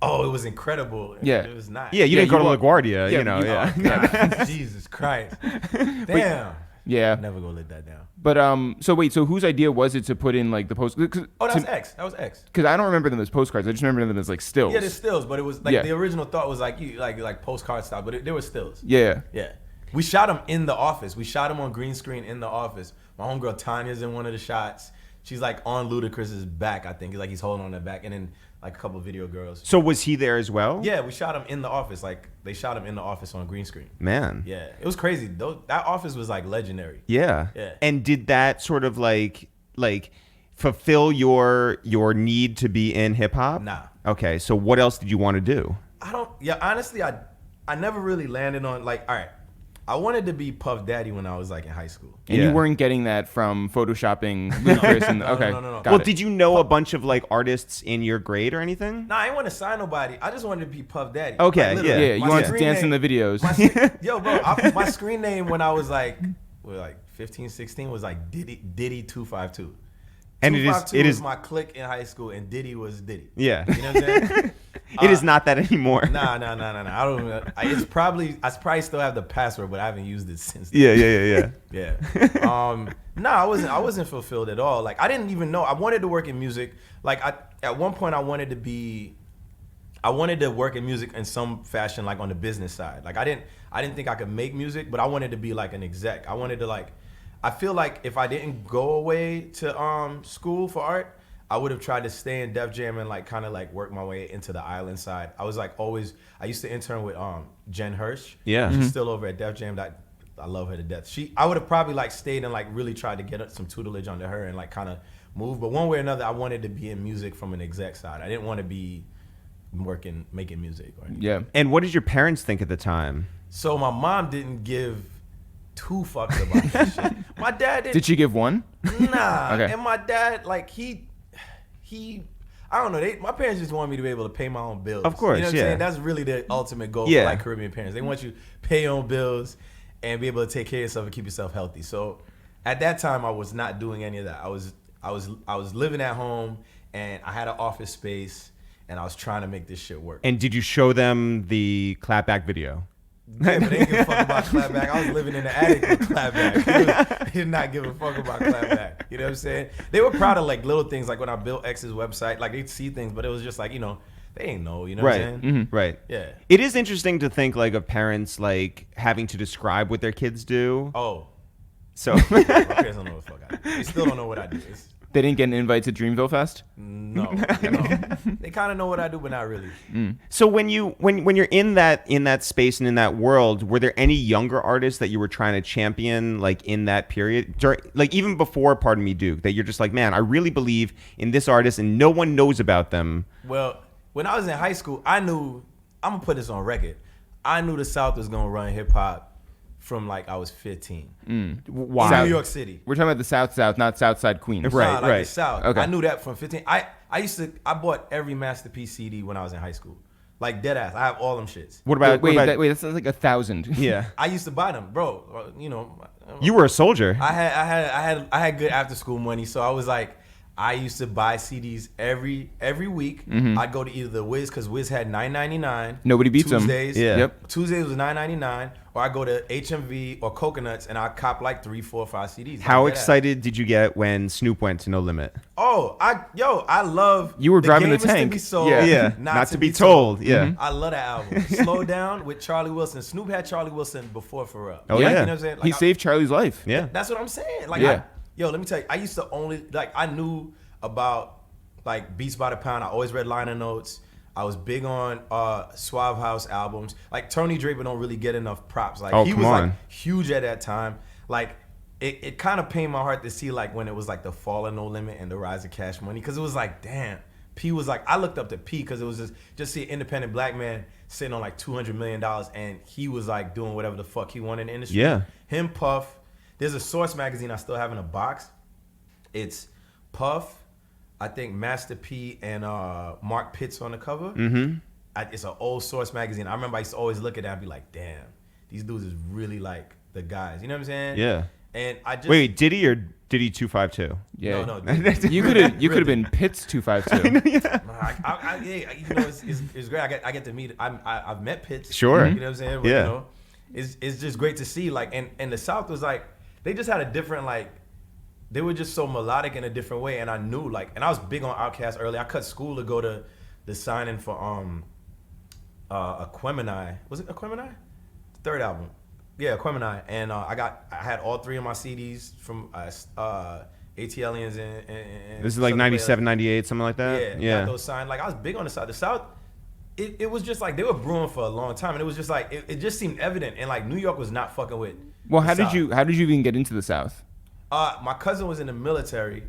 oh, it was incredible. Yeah. It was not. Yeah, you didn't go to walk- LaGuardia, Yeah, yeah. God, Jesus Christ. Damn. Yeah. Never gonna let that down. But so wait, so whose idea was it to put in like the post? Oh, that was X. That was X. Because I don't remember them as postcards. I just remember them as like stills. Yeah, there's stills, but it was like Yeah. the original thought was like like postcard style, but there were stills. Yeah. Yeah. We shot him in the office. We shot him on green screen in the office. My homegirl Tanya's in one of the shots. She's like on Ludacris's back, I think. Like he's holding on the back, and then like a couple of video girls. So was he there as well? Yeah, we shot him in the office. Like they shot him in the office on green screen. Man. Yeah, it was crazy. That office was like legendary. Yeah. Yeah. And did that sort of like fulfill your need to be in hip hop? Nah. Okay. So what else did you want to do? Honestly, I never really landed on like, all right, I wanted to be Puff Daddy when I was like in high school. And Yeah. you weren't getting that from photoshopping Ludacris and okay. No. Got Well, it. did you know a bunch of like artists in your grade or anything? Nah, I didn't want to sign nobody. I just wanted to be Puff Daddy. Okay, literally, Yeah, you my wanted to screen dance in name- the videos. Yo, bro, my screen name when I was like we're like 15, 16 was like Diddy 252. And 252 it was is my clique in high school, and Diddy was Diddy. Yeah. You know what I'm saying? It is not that anymore. Nah. I don't. I probably still have the password, but I haven't used it since. Yeah. Yeah. No, I wasn't fulfilled at all. Like I didn't even know I wanted to work in music. Like at one point I wanted to work in music in some fashion, like on the business side. Like I didn't think I could make music, but I wanted to be like an exec. I wanted to I feel like if I didn't go away to school for art, I would have tried to stay in Def Jam and like kind of like work my way into the island side. I was like always. I used to intern with Jen Hirsch. Yeah. She's still over at Def Jam. I love her to death. I would have probably like stayed and like really tried to get some tutelage under her and like kind of move. But one way or another, I wanted to be in music from an exec side. I didn't want to be making music. Yeah. And what did your parents think at the time? So my mom didn't give two fucks about that shit. My dad didn't. Did she give one? Nah. Okay. And my dad, like he, I don't know. My parents just want me to be able to pay my own bills. Of course, you know what yeah. I'm saying? That's really the ultimate goal Yeah. for like Caribbean parents. They want you to pay your own bills and be able to take care of yourself and keep yourself healthy. So at that time, I was not doing any of that. I was living at home and I had an office space and I was trying to make this shit work. And did you show them the clapback video? Yeah, but they didn't give a fuck about clapback. I was living in the attic with clapback. They did not give a fuck about clapback. You know what I'm saying? They were proud of like little things, like when I built X's website, like they'd see things, but it was just like, they ain't know, you know what I'm saying? Right. Yeah. It is interesting to think like of parents like having to describe what their kids do. Oh, So my parents don't know what the fuck I do. They still don't know what I do. They didn't get an invite to Dreamville Fest? No. They kind of know what I do, but not really. So when you're in that space and in that world, were there any younger artists that you were trying to champion like in that period, like even before Pardon Me Duke, that you're just like, man, I really believe in this artist and no one knows about them? Well, when I was in high school, I knew, I'm gonna put this on record, I knew the South was gonna run hip hop from like I was 15. Why? In New York City. We're talking about the South, not Southside Queens. Right. Nah, like the South. Okay. I knew that from 15. I bought every Masterpiece CD when I was in high school. Like dead ass. I have all them shits. What about Wait, that sounds like 1,000. Yeah. I used to buy them, bro. You were a soldier. I had good after school money, so I was like, I used to buy CDs every week. I'd go to either the Wiz, because Wiz had $9.99. Nobody beats them. Tuesdays. Yeah. Yep. Tuesdays was $9.99, or I go to HMV or Coconuts and I cop like 3, 4, 5 CDs. How like that. excited did you get when Snoop went to No Limit? Oh, I love. You were driving game the is to tank. be sold, Yeah. Not to be told. Yeah. I love that album. Slow Down with Charlie Wilson. Snoop had Charlie Wilson before Pharrell. Oh, Like, yeah. You know what I'm saying? Like, He saved Charlie's life. Yeah. That's what I'm saying. Like, Yeah. let me tell you, I used to only, like, I knew about, like, Beats by the Pound. I always read liner notes. I was big on Suave House albums. Like, Tony Draper don't really get enough props. Like, he come was, on. like, huge at that time. Like, it kind of pained my heart to see, like, when it was, like, the fall of No Limit and the rise of Cash Money. Because it was like, damn. P was like, I looked up to P because it was just see an independent black man sitting on, like, $200 million. And he was, like, doing whatever the fuck he wanted in the industry. Yeah. Him, Puff. There's a Source magazine I still have in a box. It's Puff, I think Master P, and Mark Pitts on the cover. It's an old Source magazine. I remember I used to always look at that and be like, damn, these dudes is really like the guys. You know what I'm saying? Yeah. And I just Wait, Diddy or Diddy 252? Yeah. No. You could have been Pitts 252. It's great. I get to meet. I've met Pitts. Sure. You know what I'm saying? But, Yeah. It's just great to see. Like, and the South was like, they just had a different like. They were just so melodic in a different way, and I knew like, and I was big on Outkast early. I cut school to go to the signing for Aquemini. Was it Aquemini? The third album. Yeah, Aquemini. And I had all 3 of my CDs from ATLians and This is like Southern 97, 98, something like that? Yeah, got those signed. Like, I was big on the South. The South, it was just like, they were brewing for a long time, and it was just like, it just seemed evident, and like, New York was not fucking with Well, the how did South. you even get into the South? My cousin was in the military,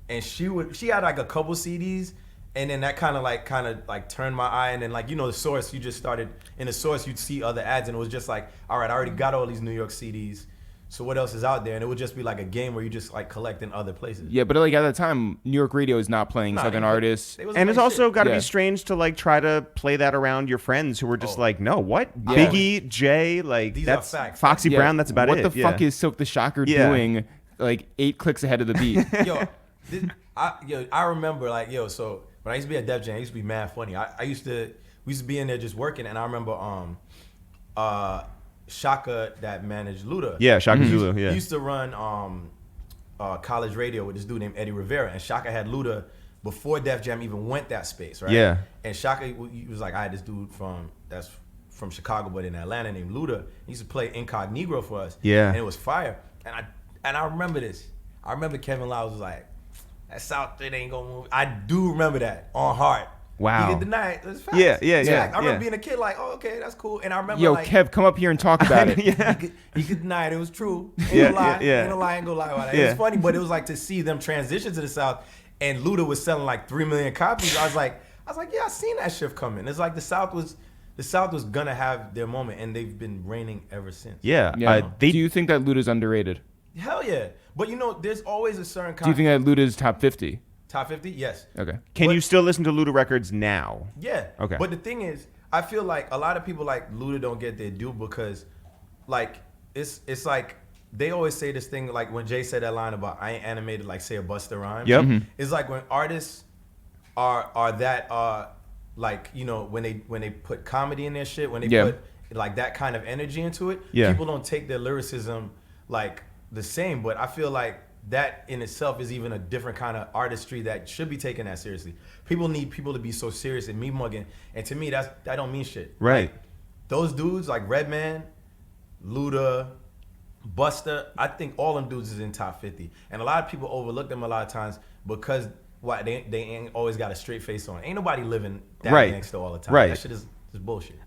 and she had like a couple CDs, and then that kind of like turned my eye, and then like, the Source, you just started in the Source, you'd see other ads, and it was just like, all right, I already got all these New York CDs, So what else is out there? And it would just be like a game where you just like collect in other places. Yeah, but like at the time, New York radio is not playing Southern artists. And it's also got to Yeah. be strange to like try to play that around your friends who were just like, no, what? Yeah. Biggie, Jay, like These are that's facts. Foxy Yeah, Brown. That's about what it. What the fuck is Silk the Shocker doing? Like 8 clicks ahead of the beat. I remember like so when I used to be at Def Jam, I used to be mad funny. We used to be in there just working, and I remember Shaka that managed Luda. Yeah, Shaka Zulu. Yeah. He used to run college radio with this dude named Eddie Rivera, and Shaka had Luda before Def Jam even went that space, right? Yeah. And Shaka he was like, I had this dude that's from Chicago but in Atlanta named Luda. He used to play Incognito for us. Yeah. And it was fire. And I remember this. I remember Kevin Lyles was like, that South thing ain't gonna move. I do remember that on heart. Wow. He could deny it. It was facts. Yeah. It's facts. I remember being a kid like, oh, okay, that's cool. And I remember Yo, like, Kev, come up here and talk about it. he could deny it. It was true. Ain't Yeah, no lie. yeah. Ain't no lie. Ain't gonna lie about that. Yeah. It was funny, but it was like to see them transition to the South, and Luda was selling like 3 million copies. I was like, yeah, I seen that shift coming. It's like the South was gonna have their moment, and they've been reigning ever since. Yeah. Yeah. Do you think that Luda's underrated? Hell yeah. But there's always a certain Do you think that Luda's top 50? top 50? Yes. Okay. Can you still listen to Luda records now? Yeah. Okay. But the thing is, I feel like a lot of people like Luda don't get their due because, like, it's like they always say this thing like when Jay said that line about I ain't animated like say a Busta Rhymes. Yep. It's like when artists are that like when they put comedy in their shit, when they put like that kind of energy into it, people don't take their lyricism like the same. But I feel like that in itself is even a different kind of artistry that should be taken that seriously. People need people to be so serious and me mugging, and to me that don't mean shit. Right. Like, those dudes like Redman, Luda, Busta, I think all them dudes is in top 50, and a lot of people overlook them a lot of times because they ain't always got a straight face on. Ain't nobody living that gangsta all the time. Right. That shit is bullshit.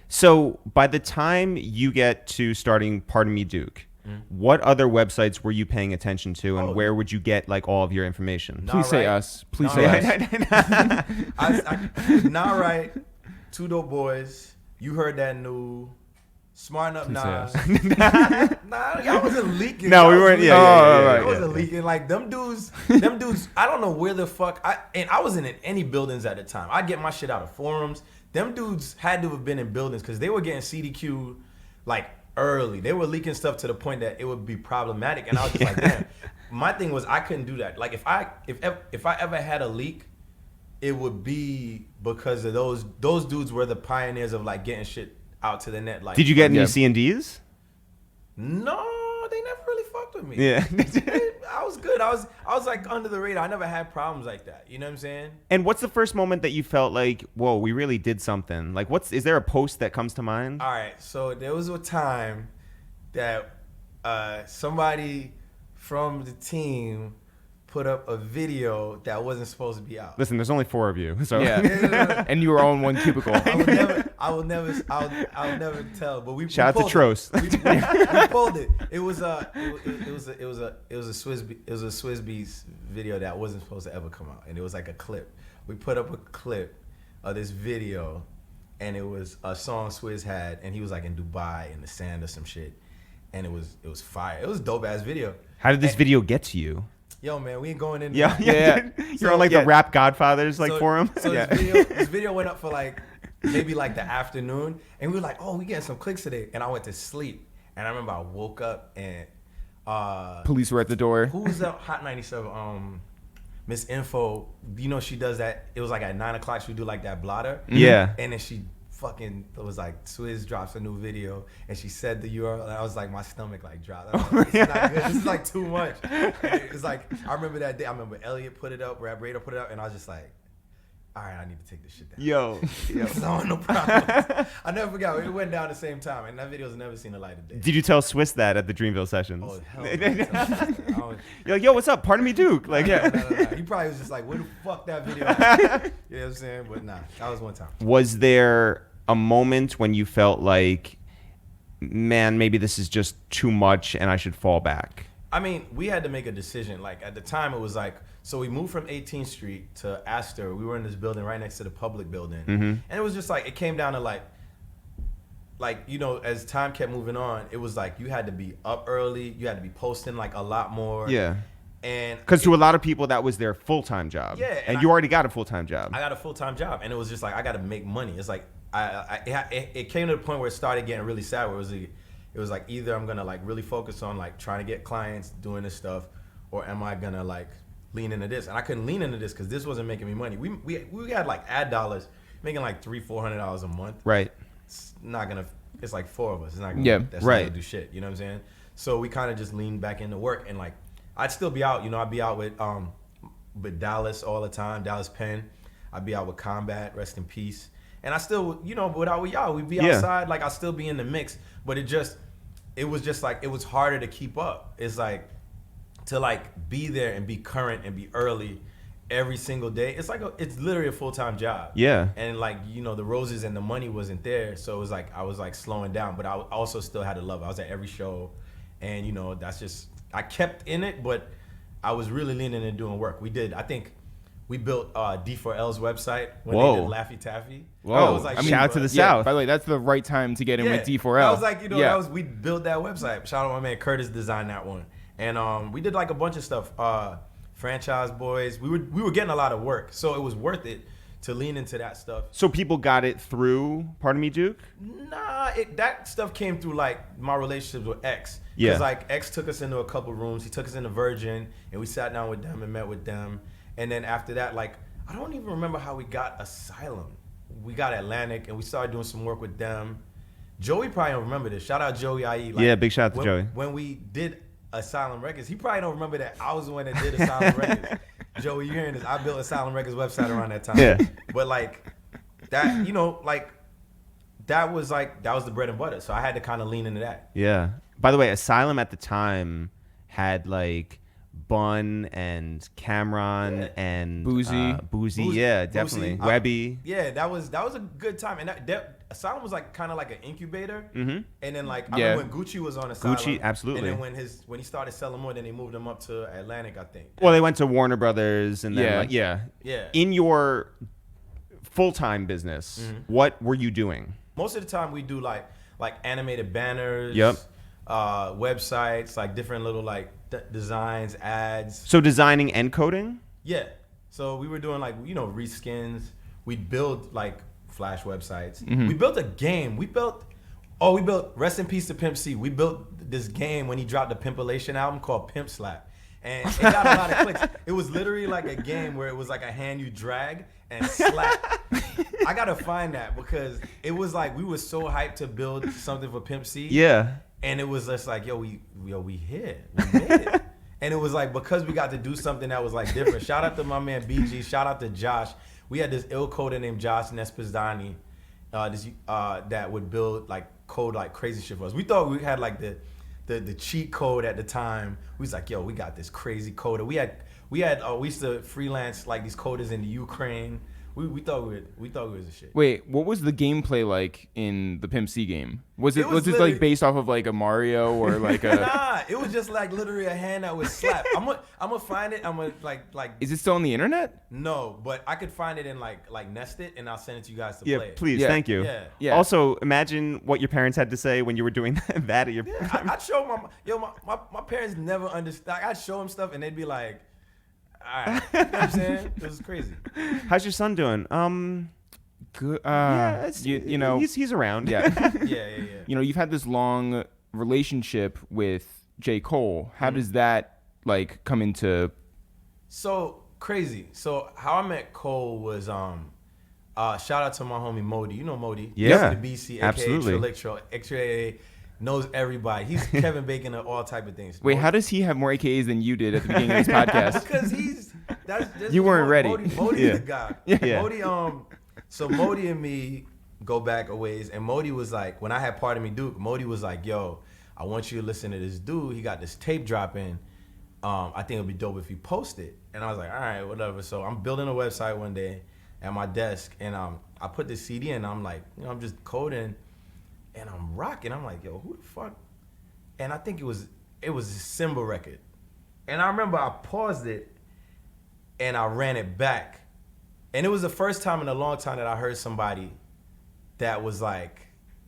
So by the time you get to starting Pardon Me Duke, what other websites were you paying attention to, and where would you get like all of your information? Please say us. Please say us. Not right. Two Dope Boys. You heard that new. Smart Up Nas. Nah, y'all wasn't leaking. No, we weren't. I wasn't leaking. Like them dudes. I don't know where the fuck. I wasn't in any buildings at the time. I get my shit out of forums. Them dudes had to have been in buildings because they were getting CDQ like early. They were leaking stuff to the point that it would be problematic, and I was just like, damn. My thing was I couldn't do that. Like if I ever had a leak, it would be because of those dudes were the pioneers of like getting shit out to the net. Like, did you get any C&Ds? No, they never really fucked with me. Yeah. I was good. I was like under the radar. I never had problems like that. You know what I'm saying? And what's the first moment that you felt like, whoa, we really did something? Like, is there a post that comes to mind? All right. So there was a time that somebody from the team put up a video that wasn't supposed to be out. Listen, there's only 4 of you, so Yeah. And you were all in one cubicle. I'll never tell. But we shout out to pulled Trost. We pulled it. It was a Swizz Beatz video that wasn't supposed to ever come out, and it was like a clip. We put up a clip of this video, and it was a song Swizz had, and he was like in Dubai in the sand or some shit, and it was fire. It was a dope ass video. How did this video get to you? Yo, man, we ain't going in. Yeah. You're So, on like the Rap Godfathers forum. So this video went up for like maybe like the afternoon, and we were like, oh, we getting some clicks today, and I went to sleep, and I remember I woke up and Police were at the door. who was that Hot 97? Miss Info, she does that. It was like at 9 o'clock she would do like that blotter. Yeah. And then she fucking, it was like Swizz drops a new video and she said the URL, and I was like, my stomach like dropped. I was like, this is not good. This is like too much. It's like, I remember that day. I remember Elliot put it up, Rap Radar put it up, and I was just like, all right, I need to take this shit down. Yo. No problem. I never forgot. It went down the same time, and that video's never seen the light of day. Did you tell Swiss that at the Dreamville sessions? Oh, hell no. You're like, yo, what's up? Pardon me, Duke. Like, No. He probably was just like, where the fuck that video at? You know what I'm saying? But nah, that was one time. Was there a moment when you felt like, man, maybe this is just too much and I should fall back? I mean, we had to make a decision. Like, at the time, it was like, so we moved from 18th Street to Astor. We were in this building right next to the public building. And it was just like, it came down to like like, you know, as time kept moving on, it was like you had to be up early, you had to be posting like a lot more. Yeah. And because to a lot of people that was their full-time job. Yeah, and you already got a full-time job. I got a full-time job, and it was just like I got to make money. It's like it came to the point where it started getting really sad. Where it was like either I'm gonna like really focus on like trying to get clients doing this stuff, or am I gonna like lean into this? And I couldn't lean into this because this wasn't making me money. We had like ad dollars making like $300-400 a month. Right. It's not gonna. It's like 4 of us. It's not gonna. Yeah. That's right. not gonna do shit. You know what I'm saying? So we kind of just leaned back into work, and like I'd still be out. You know, I'd be out with Dallas all the time. Dallas Penn. I'd be out with Combat. Rest in peace. And I still, you know, without with y'all, we'd be outside. Like I still be in the mix, but it was just like it was harder to keep up. It's like to like be there and be current and be early every single day. It's like it's literally a full-time job. Yeah. And like, you know, the roses and the money wasn't there, so it was like I was like slowing down, but I also still had to love it. I was at every show, and you know, that's just I kept in it, but I was really leaning into doing work. I think we built D4L's website when they did Laffy Taffy. Whoa. I was like, shout out to the Yeah, South. by the way, that's the right time to get in with D4L. I was like, you know, we built that website. Shout out to my man Curtis designed that one. And we did like a bunch of stuff. Franchise Boys. We were getting a lot of work, so it was worth it to lean into that stuff. So people got it through Pardon Me, Duke? Nah, that stuff came through like my relationships with X. Yeah. Because like X took us into a couple rooms. He took us into Virgin, and we sat down with them and met with them. And then after that, like I don't even remember how we got Asylum. We got Atlantic, and we started doing some work with them. Joey probably don't remember this. Shout out Joey IE. Like, yeah, big shout out to Joey. When we did Asylum Records, he probably don't remember that I was the one that did Asylum Records. Joey, you hearing this? I built Asylum Records website around that time. Yeah. But like that, you know, like that was the bread and butter. So I had to kind of lean into that. Yeah. By the way, Asylum at the time had like Bun and Cameron and Boozy. Boozy. Yeah, definitely. Boozy. Webby. Yeah, that was a good time. And that Asylum was like kind of like an incubator. Mm-hmm. And then like I remember when Gucci was on Asylum. Gucci, absolutely. And then when he started selling more, then they moved him up to Atlantic, I think. Well, they went to Warner Brothers and then Yeah. Yeah. In your full-time business, what were you doing? Most of the time we do like animated banners. Yep. Websites, like different little like designs, ads. So designing and coding? Yeah. So we were doing like, you know, reskins. We'd build like Flash websites. We built a game. We built Rest in Peace to Pimp C. We built this game when he dropped the Pimpilation album called Pimp Slap. And it got a lot of clicks. It was literally like a game where it was like a hand you drag and slap. I gotta find that because it was like we were so hyped to build something for Pimp C. Yeah. And it was just like, we hit. We made it. And it was like, because we got to do something that was like different. Shout out to my man BG. Shout out to Josh. We had this ill coder named Josh Nespizdani that would build like code like crazy shit for us. We thought we had like the cheat code at the time. We was like, we got this crazy coder. We used to freelance like these coders in the Ukraine. We thought we was a shit. Wait, what was the gameplay like in the Pimp C game? Was It was this like based off of like a Mario or like a? Nah, it was just like literally a hand that was slapped. I'm gonna find it. I'm gonna like. Is it still on the internet? No, but I could find it and like nest it, and I'll send it to you guys to Yeah, play it. please. Yeah. Thank you. Yeah. Yeah. Also, imagine what your parents had to say when you were doing that at your. Yeah, I'd show my parents never understood. I'd show them stuff, and they'd be like, "All right," you know what I'm saying? It was crazy. How's your son doing? Good. Yeah, you know. he's around. Yeah. Yeah. You know, you've had this long relationship with J. Cole. How does that like come into? So crazy. So how I met Cole was shout out to my homie Modi. You know Modi. Yeah, the BC, aka absolutely. Electro, X-Ray, knows everybody. He's Kevin Bacon of all type of things. Wait, how does he have more AKAs than you did at the beginning of this podcast? Because that's You weren't ready. Modi's Yeah. the guy. Yeah. Modi, so Modi and me go back a ways, and Modi was like, when I had Pardon Me Duke, Modi was like, yo, I want you to listen to this dude. He got this tape dropping. I think it'd be dope if you post it. And I was like, all right, whatever. So I'm building a website one day at my desk, and I put this CD in, and I'm like, I'm just coding, and I'm rocking. I'm like, yo, who the fuck? And I think it was a Simba record. And I remember I paused it, and I ran it back. And it was the first time in a long time that I heard somebody that was like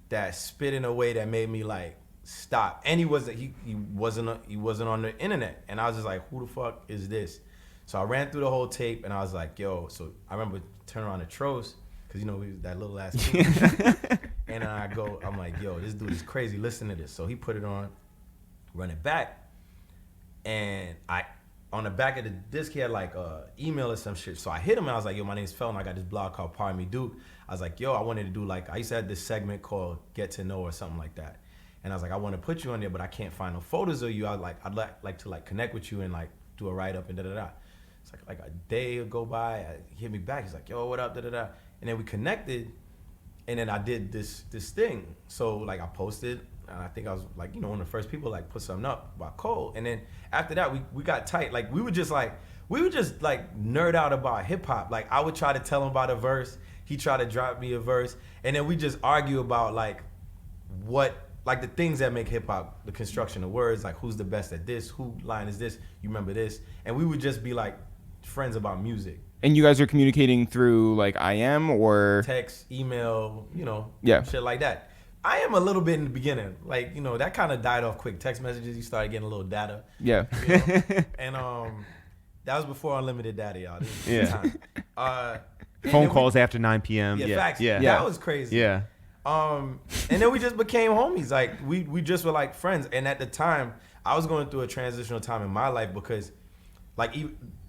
that spit in a way that made me like stop. And he wasn't on the internet, and I was just like, who the fuck is this? So I ran through the whole tape, and I was like, yo. So I remember turning around to Tros, because you know we was that little ass kid. And then I'm like, yo, this dude is crazy. Listen to this. So he put it on, run it back, and on the back of the disc he had like email or some shit. So I hit him and I was like, yo, my name's Felton. I got this blog called Pardon Me Duke. I was like, yo, I wanted to do like, I used to have this segment called Get to Know or something like that. And I was like, I want to put you on there, but I can't find no photos of you. I'd like to like connect with you and like do a write up and da-da-da. It's like a day would go by, he hit me back. He's like, yo, what up, da-da-da. And then we connected, and then I did this thing. So like I posted, and I think I was like, you know, one of the first people like put something up about Cole. And then after that, we got tight. Like we would just like nerd out about hip hop. Like I would try to tell him about a verse, he tried to drop me a verse, and then we just argue about like the things that make hip hop, the construction of words, like who's the best at this, who line is this, you remember this, and we would just be like friends about music. And you guys are communicating through like IM or text, email, you know, yeah, shit like that. I am a little bit in the beginning, like, you know, that kind of died off quick. Text messages, you started getting a little data. Yeah. You know? And that was before unlimited data, y'all. This is time. Phone calls after 9 p.m. Yeah, facts. Yeah. That was crazy. Yeah. And then we just became homies. Like we just were like friends. And at the time, I was going through a transitional time in my life because, like,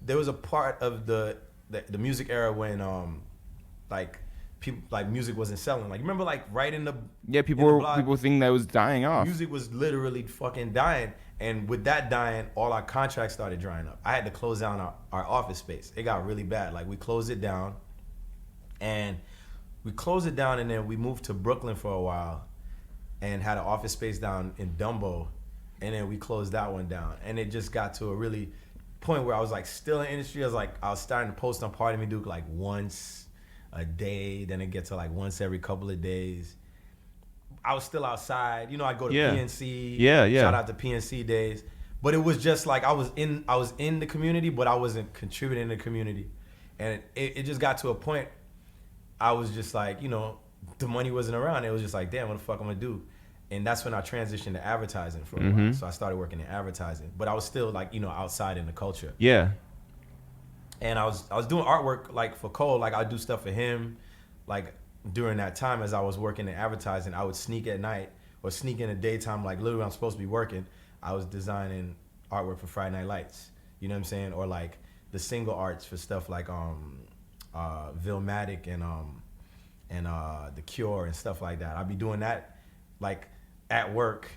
there was a part of the music era when like people like music wasn't selling. Like, remember like right in the people think that was dying off. Music was literally fucking dying. And with that dying, all our contracts started drying up. I had to close down our office space. It got really bad. Like we closed it down, and then we moved to Brooklyn for a while and had an office space down in Dumbo, and then we closed that one down. And it just got to a really point where I was like still in the industry. I was starting to post on Pardon Me Duke like once a day, then it gets to like once every couple of days. I was still outside, you know, I'd go to PNC. Yeah. Shout out to PNC days. But it was just like I was in the community, but I wasn't contributing to the community. And it just got to a point I was just like, you know, the money wasn't around. It was just like, damn, what the fuck I'm gonna do? And that's when I transitioned to advertising for a while. So I started working in advertising, but I was still like, you know, outside in the culture. Yeah. And I was doing artwork like for Cole, like I'd do stuff for him. Like during that time as I was working in advertising, I would sneak at night or sneak in the daytime, like literally I'm supposed to be working. I was designing artwork for Friday Night Lights. You know what I'm saying? Or like the single arts for stuff like Vilmatic and The Cure and stuff like that. I'd be doing that like at work,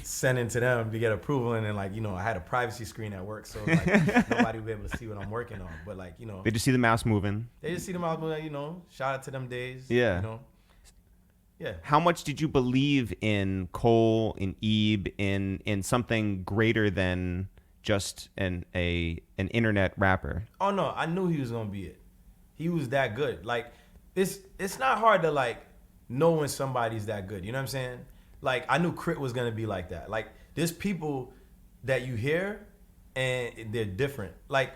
sending to them to get approval, and then like, you know, I had a privacy screen at work, so like nobody would be able to see what I'm working on. But like, you know, They just see the mouse moving. they just see the mouse moving. You know, shout out to them days. Yeah. You know. Yeah. How much did you believe in Cole, in Ebe, in something greater than just an internet rapper? Oh no, I knew he was gonna be it. He was that good. Like it's not hard to like know when somebody's that good. You know what I'm saying? Like I knew Crit was gonna be like that. Like there's people that you hear and they're different. Like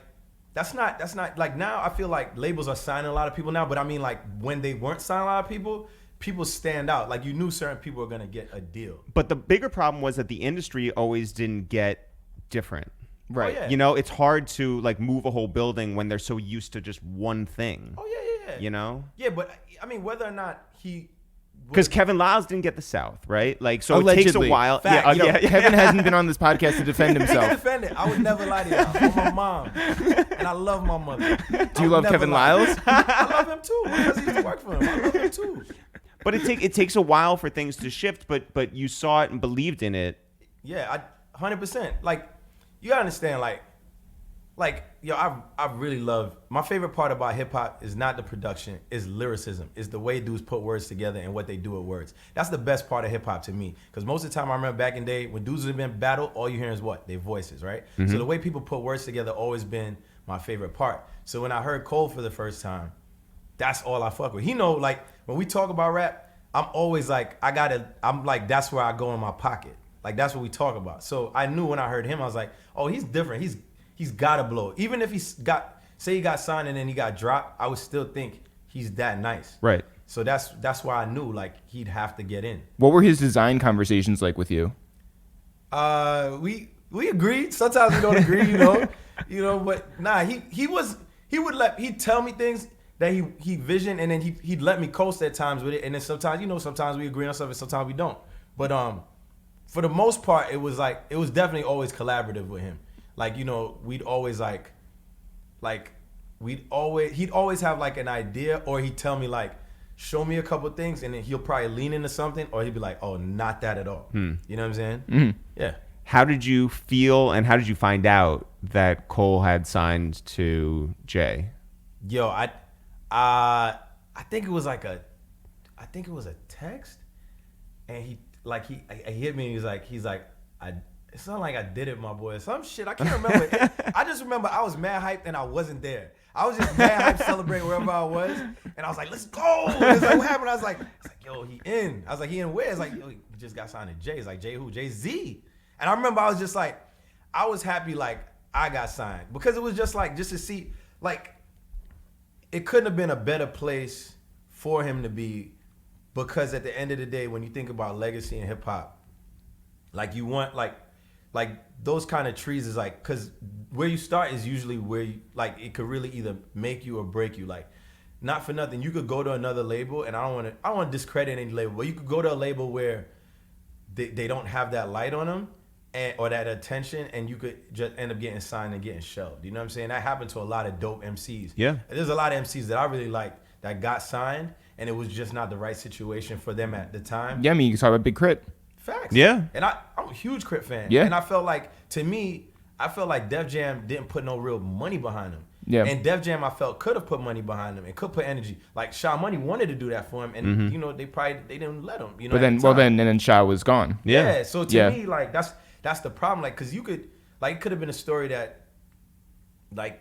that's not like now I feel like labels are signing a lot of people now, but I mean like when they weren't signing a lot of people stand out. Like you knew certain people were gonna get a deal. But the bigger problem was that the industry always didn't get different. Right. Oh, yeah. You know, it's hard to like move a whole building when they're so used to just one thing. Oh yeah. You know? Yeah, but I mean whether or not he, because Kevin Lyles didn't get the South, right? Like, so Allegedly. it takes a while. Fact. Kevin hasn't been on this podcast to defend He can himself. defend it. I would never lie to y'all. I'm my mom, and I love my mother. Do you love Kevin Lyles? I love him too. My cousin used to work for him. I love him too. But it takes a while for things to shift. But you saw it and believed in it. Yeah, 100%. Like, you gotta understand, like yo, I really love, my favorite part about hip hop is not the production, is lyricism. It's the way dudes put words together and what they do with words. That's the best part of hip hop to me. Because most of the time I remember back in the day when dudes have been battle, all you hear is what? Their voices, right? So the way people put words together always been my favorite part. So when I heard Cole for the first time, that's all I fuck with. He know, like, when we talk about rap, I'm always like, I'm like, that's where I go in my pocket. Like, that's what we talk about. So I knew when I heard him, I was like, oh, he's different. He's gotta blow. Even if he got signed and then he got dropped, I would still think he's that nice. Right. So that's why I knew like he'd have to get in. What were his design conversations like with you? We agreed. Sometimes we don't agree, but nah, he'd tell me things that he visioned, and then he'd let me coast at times with it, and then sometimes we agree on something, sometimes we don't. But for the most part, it was definitely always collaborative with him. Like, we'd always he'd always have like an idea, or he'd tell me like, show me a couple things, and then he'll probably lean into something, or he'd be like, oh, not that at all. You know what I'm saying? Mm-hmm. Yeah. How did you feel, and how did you find out that Cole had signed to Jay? Yo, I think it was a text, and he hit me. He's like, it sounded like I did it, my boy. Some shit I can't remember. I just remember I was mad hyped and I wasn't there. I was just mad hyped, celebrating wherever I was, and I was like, let's go. It's like, what happened? I was like, yo, he in. I was like, he in where? It's like, yo, he just got signed to Jay. It's like, Jay who? Jay-Z. And I remember I was just like, I was happy like I got signed, because it was just to see, like, it couldn't have been a better place for him to be, because at the end of the day, when you think about legacy in hip hop, like, you want like those kind of trees is like, because where you start is usually where you, like, it could really either make you or break you. Like, not for nothing, you could go to another label, and I don't want to discredit any label, but you could go to a label where they don't have that light on them, or that attention, and you could just end up getting signed and getting shelved. You know what I'm saying? That happened to a lot of dope MCs. Yeah. There's a lot of MCs that I really liked that got signed, and it was just not the right situation for them at the time. Yeah, I mean, you can talk about Big Crit. Facts. Yeah. And I'm a huge Crit fan. Yeah. And I felt like Def Jam didn't put no real money behind him. Yeah. And Def Jam, I felt, could have put money behind him and could put energy. Like, Sha Money wanted to do that for him, and they didn't let him. But then Sha was gone. Yeah. So to me, like, that's the problem. Like, because you could, like, it could have been a story that, like,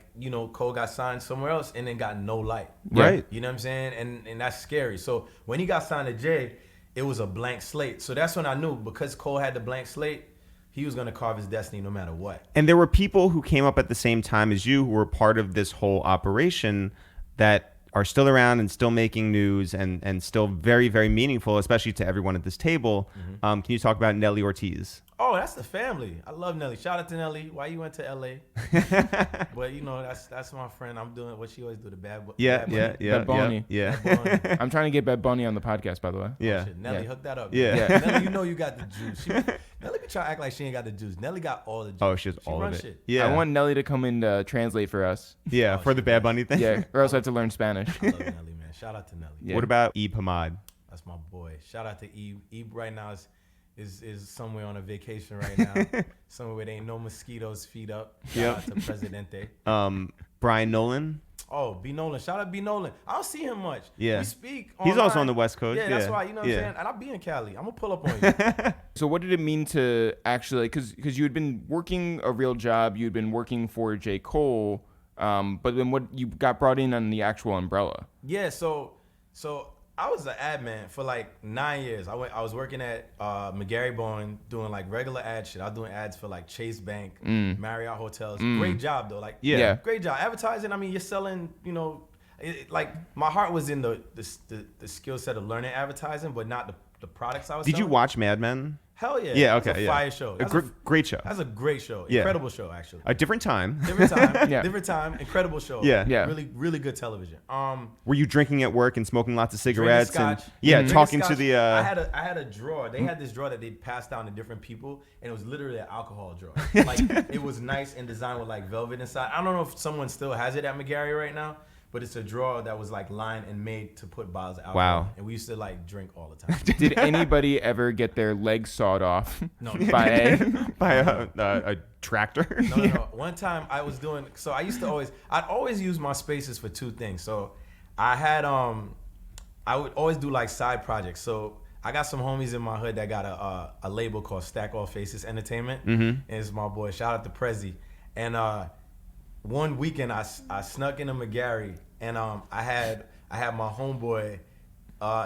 Cole got signed somewhere else and then got no light. Right. You know what I'm saying? And that's scary. So when he got signed to Jay, it was a blank slate. So that's when I knew, because Cole had the blank slate, he was going to carve his destiny no matter what. And there were people who came up at the same time as you who were part of this whole operation that are still around and still making news and still very, very meaningful, especially to everyone at this table. Can you talk about Nelly Ortiz? Oh, that's the family. I love Nelly. Shout out to Nelly. Why you went to LA? But that's my friend. I'm doing what she always do, the bad boy. Bad Bunny. Yeah. I'm trying to get Bad Bunny on the podcast, by the way. Yeah. Oh, Nelly, hook that up. Yeah. Nelly, you got the juice. Nelly be trying to act like she ain't got the juice. Nelly got all the juice. Oh, she has all of it. Shit. Yeah. I want Nelly to come and translate for us. Yeah, for the Bad Bunny thing. Yeah, or else I have to learn Spanish. I love Nelly, man. Shout out to Nelly. Yeah. What about E. Pomade? That's my boy. Shout out to Eve. Eve right now is somewhere on a vacation right now. Somewhere where there ain't no mosquitoes feet up. Shout out to Presidente. Brian Nolan. Oh, B Nolan. Shout out B Nolan. I don't see him much. Yeah. We speak He's online. also on the West Coast. Yeah, that's why, you know what I'm saying? And I'll be in Cali. I'm going to pull up on you. So what did it mean to actually, because you had been working a real job, you had been working for J. Cole, but then what, you got brought in on the actual umbrella? Yeah, so I was an ad man for like 9 years. I was working at McGarry Bowen doing like regular ad shit. I was doing ads for like Chase Bank, Marriott Hotels. Great job though. Like, Yeah. great job. Advertising, I mean, you're selling, like my heart was in the skill set of learning advertising, but not the products I was Did selling. you watch Mad Men? Hell yeah. Yeah, It's okay. a Yeah. fire show. Great show. That's a great show. Yeah. Incredible show, actually. A different time. Different time. Yeah. Different time. Incredible show. Yeah. Yeah. Really, really good television. Were you drinking at work and smoking lots of cigarettes and Scotch. yeah, Drinking talking to Scotch. the I had a drawer. They had this drawer that they'd pass down to different people, and it was literally an alcohol drawer. Like, it was nice and designed with like velvet inside. I don't know if someone still has it at McGarry right now, but it's a drawer that was like lined and made to put bottles of alcohol. Wow. And we used to like drink all the time. Did anybody ever get their legs sawed off No. by a tractor. No. One time I was doing, so I'd always use my spaces for two things. So I had, I would always do like side projects. So I got some homies in my hood that got a label called Stack All Faces Entertainment. And it's my boy, shout out to Prezi. And one weekend I snuck into McGarry, and I had my homeboy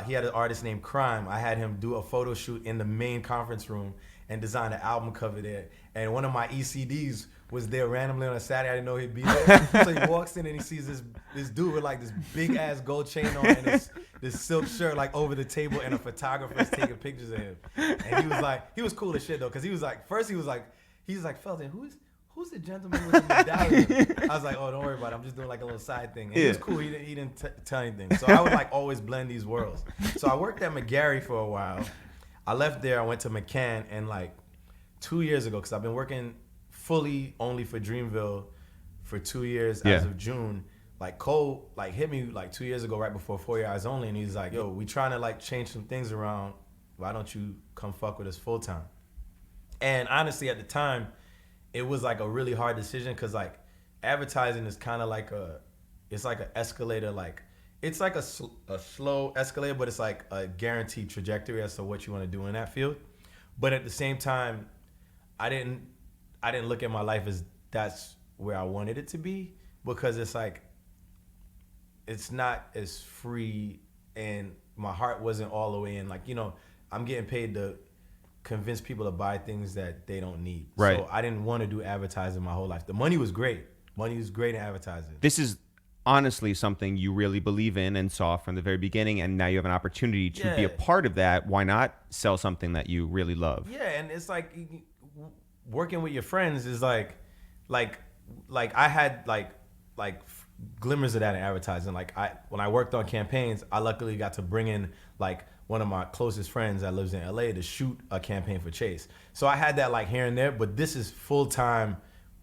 he had an artist named Crime. I had him do a photo shoot in the main conference room and design an album cover there. And one of my ECDs was there randomly on a Saturday. I didn't know he'd be there. So he walks in and he sees this dude with like this big ass gold chain on and this silk shirt like over the table, and a photographer's taking pictures of him. And he was cool as shit though, because he was like, Felton, who's the gentleman with the medallion? I was like, oh, don't worry about it. I'm just doing like a little side thing. And he was cool. He didn't tell anything. So I would like always blend these worlds. So I worked at McGarry for a while. I left there. I went to McCann, and like 2 years ago, because I've been working fully only for Dreamville for 2 years as of June. Like Cole like hit me like 2 years ago right before 4 Your Eyes Only, and he's like, yo, we trying to like change some things around. Why don't you come fuck with us full time? And honestly, at the time, it was like a really hard decision, because like advertising is kind of like it's like an escalator, like it's like a slow escalator, but it's like a guaranteed trajectory as to what you want to do in that field. But at the same time, I didn't look at my life as that's where I wanted it to be, because it's like it's not as free, and my heart wasn't all the way in. Like, you know, I'm getting paid to convince people to buy things that they don't need. Right. So I didn't want to do advertising my whole life. The money was great. Money was great in advertising. This is honestly something you really believe in and saw from the very beginning, and now you have an opportunity to be a part of that. Why not sell something that you really love? Yeah, and it's like working with your friends is like I had like glimmers of that in advertising. Like when I worked on campaigns, I luckily got to bring in like one of my closest friends that lives in LA to shoot a campaign for Chase. So I had that like here and there, but this is full time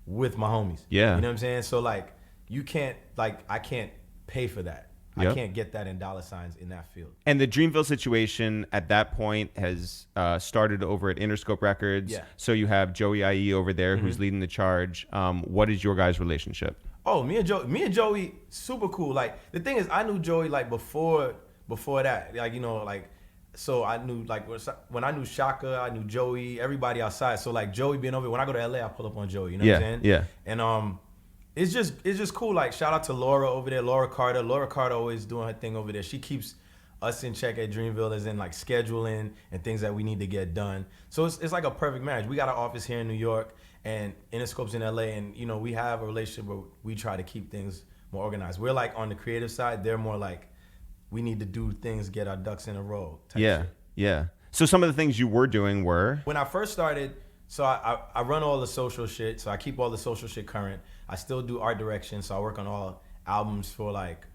with my homies. Yeah. You know what I'm saying? So like you can't, like I can't pay for that. Yep. I can't get that in dollar signs in that field. And the Dreamville situation at that point has started over at Interscope Records. Yeah. So you have Joey IE over there who's leading the charge. What is your guys' relationship? Oh, me and Joey, super cool. Like the thing is, I knew Joey like before that. Like, you know, like, so I knew like when I knew Shaka, I knew Joey, everybody outside. So like Joey being over, when I go to LA, I pull up on Joey. You know what I'm saying? Yeah. And it's just cool. Like shout out to Laura over there, Laura Carter. Laura Carter always doing her thing over there. She keeps us in check at Dreamville, as in like scheduling and things that we need to get done. So it's like a perfect marriage. We got an office here in New York and Interscope's in LA, and you know we have a relationship where we try to keep things more organized. We're like on the creative side. They're more like we need to do things, get our ducks in a row. Type shit. Yeah. So some of the things you were doing were? When I first started, so I run all the social shit, so I keep all the social shit current. I still do art direction, so I work on all albums for like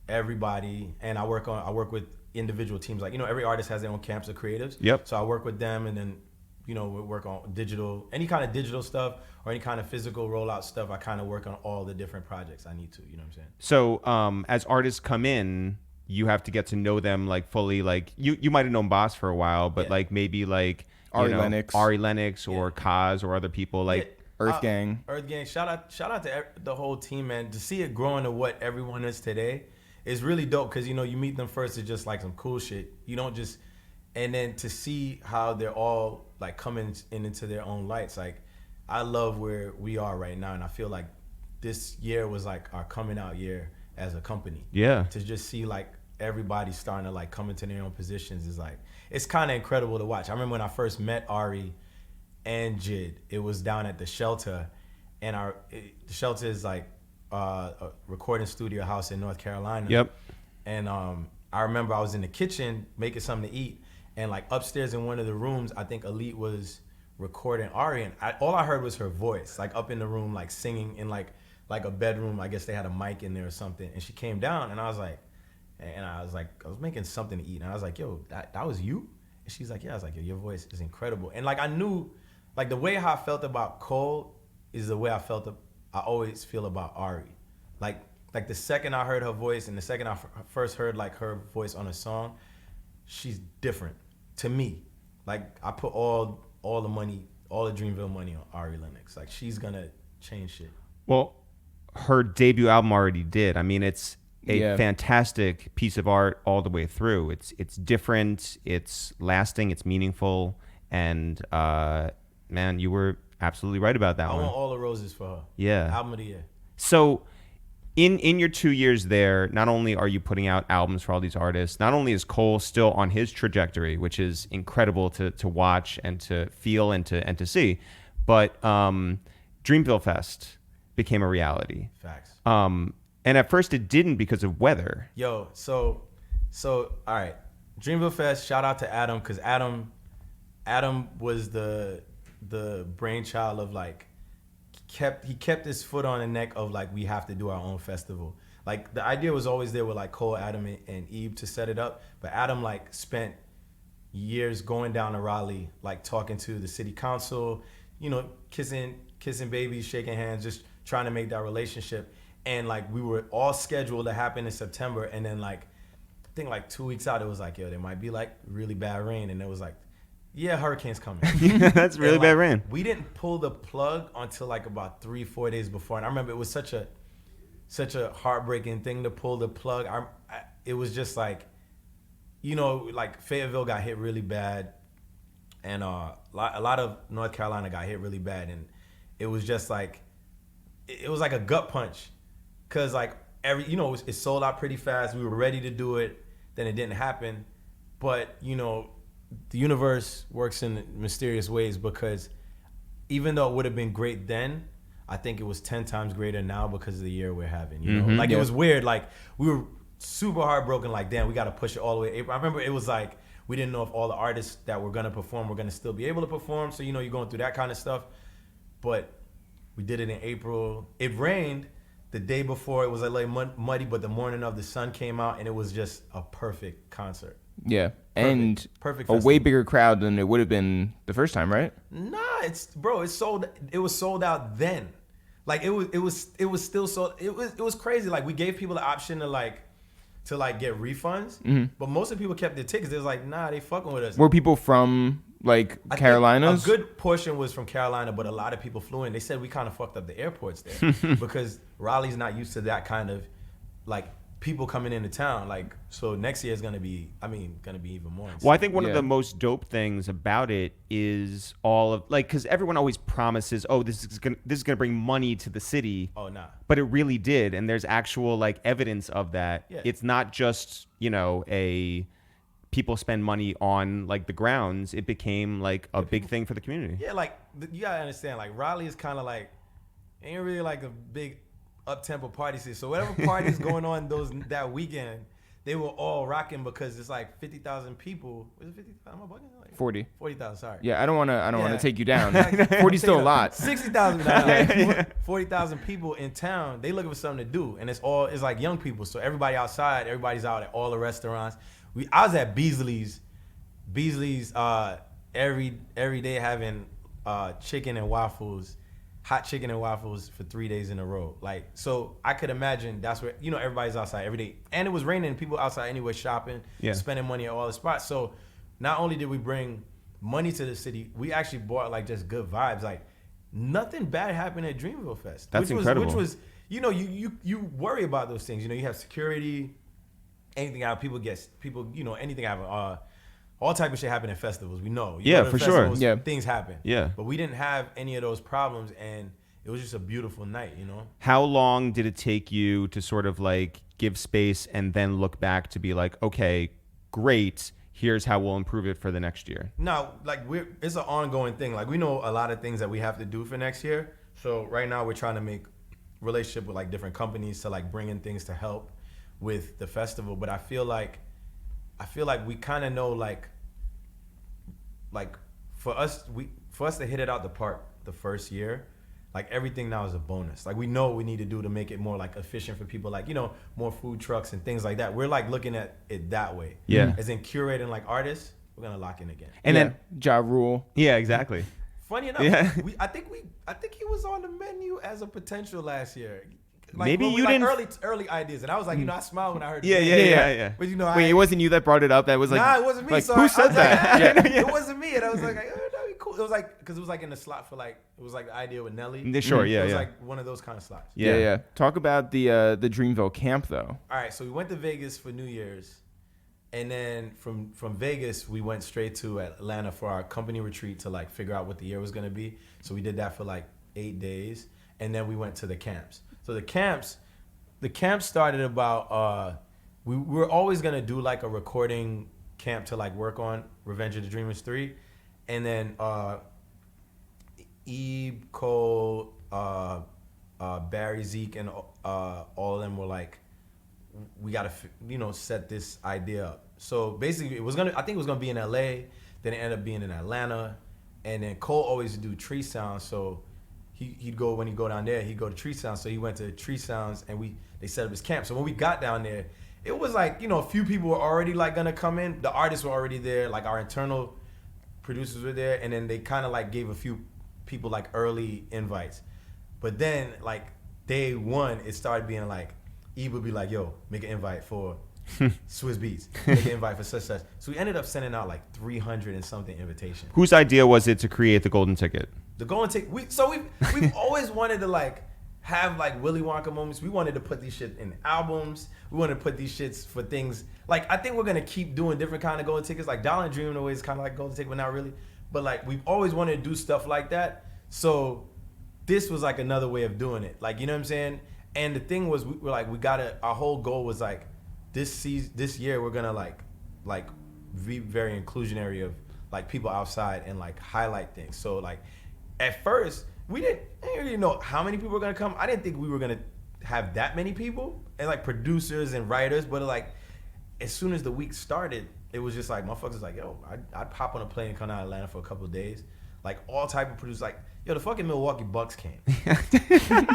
everybody, and I work with individual teams. Like, you know, every artist has their own camps of creatives. Yep. So I work with them, and then, you know, we work on any kind of digital stuff or any kind of physical rollout stuff. I kind of work on all the different projects I need to, you know what I'm saying? So as artists come in, you have to get to know them like fully. Like you might have known Boss for a while, but like maybe like Ari Lennox or Kaz or other people like Earth Gang. Shout out to the whole team, man. To see it growing to what everyone is today is really dope, because you know you meet them first, it's just like some cool shit. You don't just, and then to see how they're all like coming into their own lights. Like I love where we are right now, and I feel like this year was like our coming out year as a company. Yeah. To just see like everybody starting to like come into their own positions is like, it's kind of incredible to watch. I remember when I first met Ari and Jid, it was down at the Shelter, and the Shelter is like a recording studio house in North Carolina. Yep. And I remember I was in the kitchen making something to eat, and like upstairs in one of the rooms, I think Elite was recording Ari, and all I heard was her voice, like up in the room, like singing in like a bedroom. I guess they had a mic in there or something. And she came down, and I was making something to eat, and I was like, yo, that was you? And she's like, yeah. I was like, yo, your voice is incredible. And like I knew, like the way how I felt about Cole is the way I always feel about Ari. Like the second I heard her voice and the second I first heard like her voice on a song, she's different to me. Like I put all the money, all the Dreamville money on Ari Lennox. Like she's gonna change shit. Well, her debut album already did. I mean, it's a fantastic piece of art all the way through. It's different, it's lasting, it's meaningful, and man, you were absolutely right about that one. I want all the roses for her. Yeah. Album of the year. So in your 2 years there, not only are you putting out albums for all these artists, not only is Cole still on his trajectory, which is incredible to watch and to feel and to see, but Dreamville Fest became a reality. Facts. And at first it didn't because of weather. Yo, so all right, Dreamville Fest. Shout out to Adam, because Adam was the brainchild of like he kept his foot on the neck of like, we have to do our own festival. Like the idea was always there with like Cole, Adam, and Eve to set it up, but Adam like spent years going down to Raleigh, like talking to the city council, you know, kissing babies, shaking hands, just trying to make that relationship. And like we were all scheduled to happen in September, and then like I think like 2 weeks out it was like, yo, there might be like really bad rain, and it was like, yeah, hurricane's coming. That's really like, bad rain. We didn't pull the plug until like about 3-4 days before, and I remember it was such a heartbreaking thing to pull the plug. It was just like, you know, like Fayetteville got hit really bad, and a lot of North Carolina got hit really bad, and it was just like, it was like a gut punch, cause like it sold out pretty fast. We were ready to do it, then it didn't happen, but you know, the universe works in mysterious ways, because even though it would have been great then, I think it was 10 times greater now because of the year we're having, you know? Like, it was weird. Like, we were super heartbroken. Like, damn, we got to push it all the way. I remember it was like, we didn't know if all the artists that were going to perform were going to still be able to perform. So, you know, you're going through that kind of stuff. But we did it in April. It rained the day before. It was a little muddy, but the morning of, the sun came out, and it was just a perfect concert. Yeah. Perfect A way festival. bigger crowd than it would have been the first time, right? Nah, it was sold out then. Like it was still sold. It was crazy. Like we gave people the option to get refunds, but most of the people kept their tickets. They was like, nah, they fucking with us. Were people from like I think Carolinas? a good portion was from Carolina, but a lot of people flew in. They said we kind of fucked up the airports there because Raleigh's not used to that kind of like people coming into town. Like, so next year is gonna be even more insane. Well, I think one of the most dope things about it is all of like, because everyone always promises, oh, this is gonna bring money to the city. Oh, nah. But it really did, and there's actual like evidence of that. Yeah. It's not just, you know, people spend money on like the grounds. It became like a big thing for the community. Yeah, like you gotta understand, like Raleigh is kind of like ain't really like a big up-tempo party city. So whatever party's going on that weekend, they were all rocking because it's like 50,000 people. Was it 50,000? Am I bugging? Like 40,000. Sorry. Yeah, I don't want to take you down. 40's still a lot. 60,000. 40,000 people in town. They looking for something to do, and it's like young people. So everybody outside. Everybody's out at all the restaurants. I was at Beasley's every day having chicken and waffles. Hot chicken and waffles for 3 days in a row. Like, so I could imagine that's where, you know, everybody's outside every day. And it was raining, people outside anyway shopping, spending money at all the spots. So not only did we bring money to the city, we actually brought like just good vibes. Like nothing bad happened at Dreamville Fest. That's incredible. Which was, you know, you worry about those things. You know, you have security, anything out, people, you know, anything happen. All type of shit happen at festivals. We know. You Yeah, go to for festivals, sure. Yeah. Things happen. Yeah. But we didn't have any of those problems, and it was just a beautiful night, you know? How long did it take you to sort of like give space and then look back to be like, okay, great, here's how we'll improve it for the next year? No, like it's an ongoing thing. Like we know a lot of things that we have to do for next year. So right now we're trying to make relationship with like different companies to like bring in things to help with the festival. But I feel like we kind of know like for us to hit it out the park the first year, like everything now is a bonus. Like we know what we need to do to make it more like efficient for people, like, you know, more food trucks and things like that. We're like looking at it that way. Yeah. As in curating like artists, we're gonna lock in again. And then Ja Rule. yeah, exactly. Funny enough, Yeah. I think he was on the menu as a potential last year. Like, Maybe when we, you like, didn't- early ideas, and I was like, you know, I smiled when I heard. Yeah. But you know, Wait, it wasn't you that brought it up? That was like, nah, it wasn't me. Like, So who I said was that? Like, it wasn't me, and I was like, oh, that'd be cool. It was like because it was like in the slot for like it was like the idea with Nelly. Sure, It yeah, was yeah. like one of those kind of slots. yeah. Talk about the Dreamville camp though. All right, so we went to Vegas for New Year's, and then from Vegas we went straight to Atlanta for our company retreat to like figure out what the year was gonna be. So we did that for like 8 days, and then we went to the camps. So the camps, the camp started about we were always gonna do like a recording camp to like work on Revenge of the Dreamers 3, and then Ebe, Cole, Barry, Zeke, and all of them were like, we gotta set this idea up. So basically, I think it was gonna be in LA. Then it ended up being in Atlanta, and then Cole always do Tree Sounds. So he'd go, when he'd go down there, he'd go to Tree Sounds. So he went to Tree Sounds, and they set up his camp. So when we got down there, it was like, a few people were already like gonna come in. The artists were already there, like our internal producers were there, and then they kind of like gave a few people like early invites. But then like day one, it started being like, Eve would be like, yo, make an invite for Swizz Beats, make an invite for such. So we ended up sending out like 300 and something invitations. Whose idea was it to create the golden ticket? The golden ticket. We've always wanted to like have like Willy Wonka moments. We wanted to put these shit in albums. We wanted to put these shits for things like, I think we're gonna keep doing different kind of golden tickets. Like Dollar and Dream in a way is kind of like golden ticket, but not really. But like we've always wanted to do stuff like that. So this was like another way of doing it. Like, you know what I'm saying? And the thing was, our whole goal was like, this year we're gonna like be very inclusionary of like people outside and like highlight things. So like at first we didn't really know how many people were gonna come. I didn't think we were gonna have that many people and like producers and writers, but like as soon as the week started, it was just like motherfuckers was like, yo, I'd pop on a plane and come out of Atlanta for a couple of days. Like all type of producers, like, yo, the fucking Milwaukee Bucks came,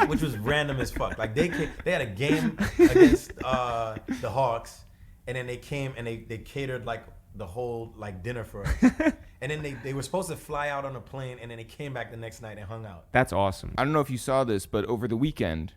which was random as fuck. Like they had a game against the Hawks, and then they came and they catered like the whole like dinner for us. And then they were supposed to fly out on a plane, and then they came back the next night and hung out. That's awesome. I don't know if you saw this, but over the weekend,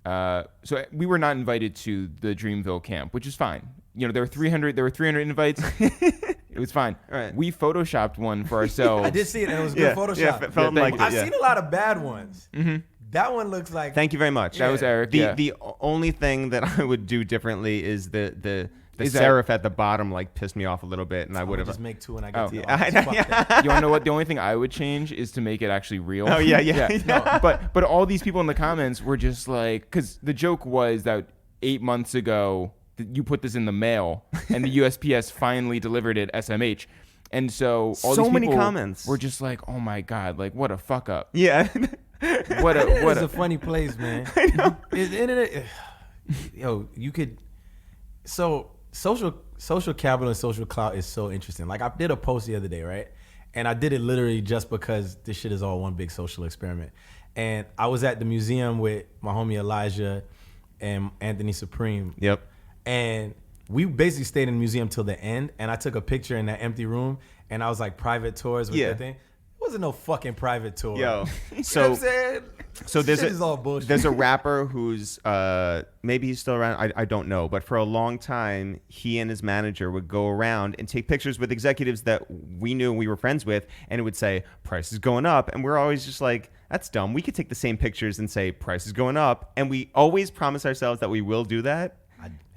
so we were not invited to the Dreamville camp, which is fine. There were 300 invites. It was fine. Right. We photoshopped one for ourselves. I did see it, and it was good Photoshop. Yeah, Felton liked it. I've seen a lot of bad ones. Mm-hmm. That one looks like. Thank you very much. That was Eric. The only thing that I would do differently is the serif at the bottom like pissed me off a little bit, and I would have just make two when I get to the You want to know what? The only thing I would change is to make it actually real. Oh yeah. No, but all these people in the comments were just like, because the joke was that 8 months ago you put this in the mail, and the USPS finally delivered it SMH. And so all these many people comments were just like, "Oh my god, like what a fuck up." Yeah. What a funny place, man. I know. Is the internet, yo, you could. So social capital and social clout is so interesting. Like I did a post the other day, right? And I did it literally just because this shit is all one big social experiment. And I was at the museum with my homie Elijah and Anthony Supreme. Yep. And we basically stayed in the museum till the end, and I took a picture in that empty room, and I was like private tours with that thing. It wasn't no fucking private tour. Yo, you know what I'm saying? So this is all bullshit. There's a rapper who's maybe he's still around. I don't know, but for a long time, he and his manager would go around and take pictures with executives that we knew and we were friends with, and it would say price is going up, and we're always just like, that's dumb. We could take the same pictures and say price is going up, and we always promise ourselves that we will do that.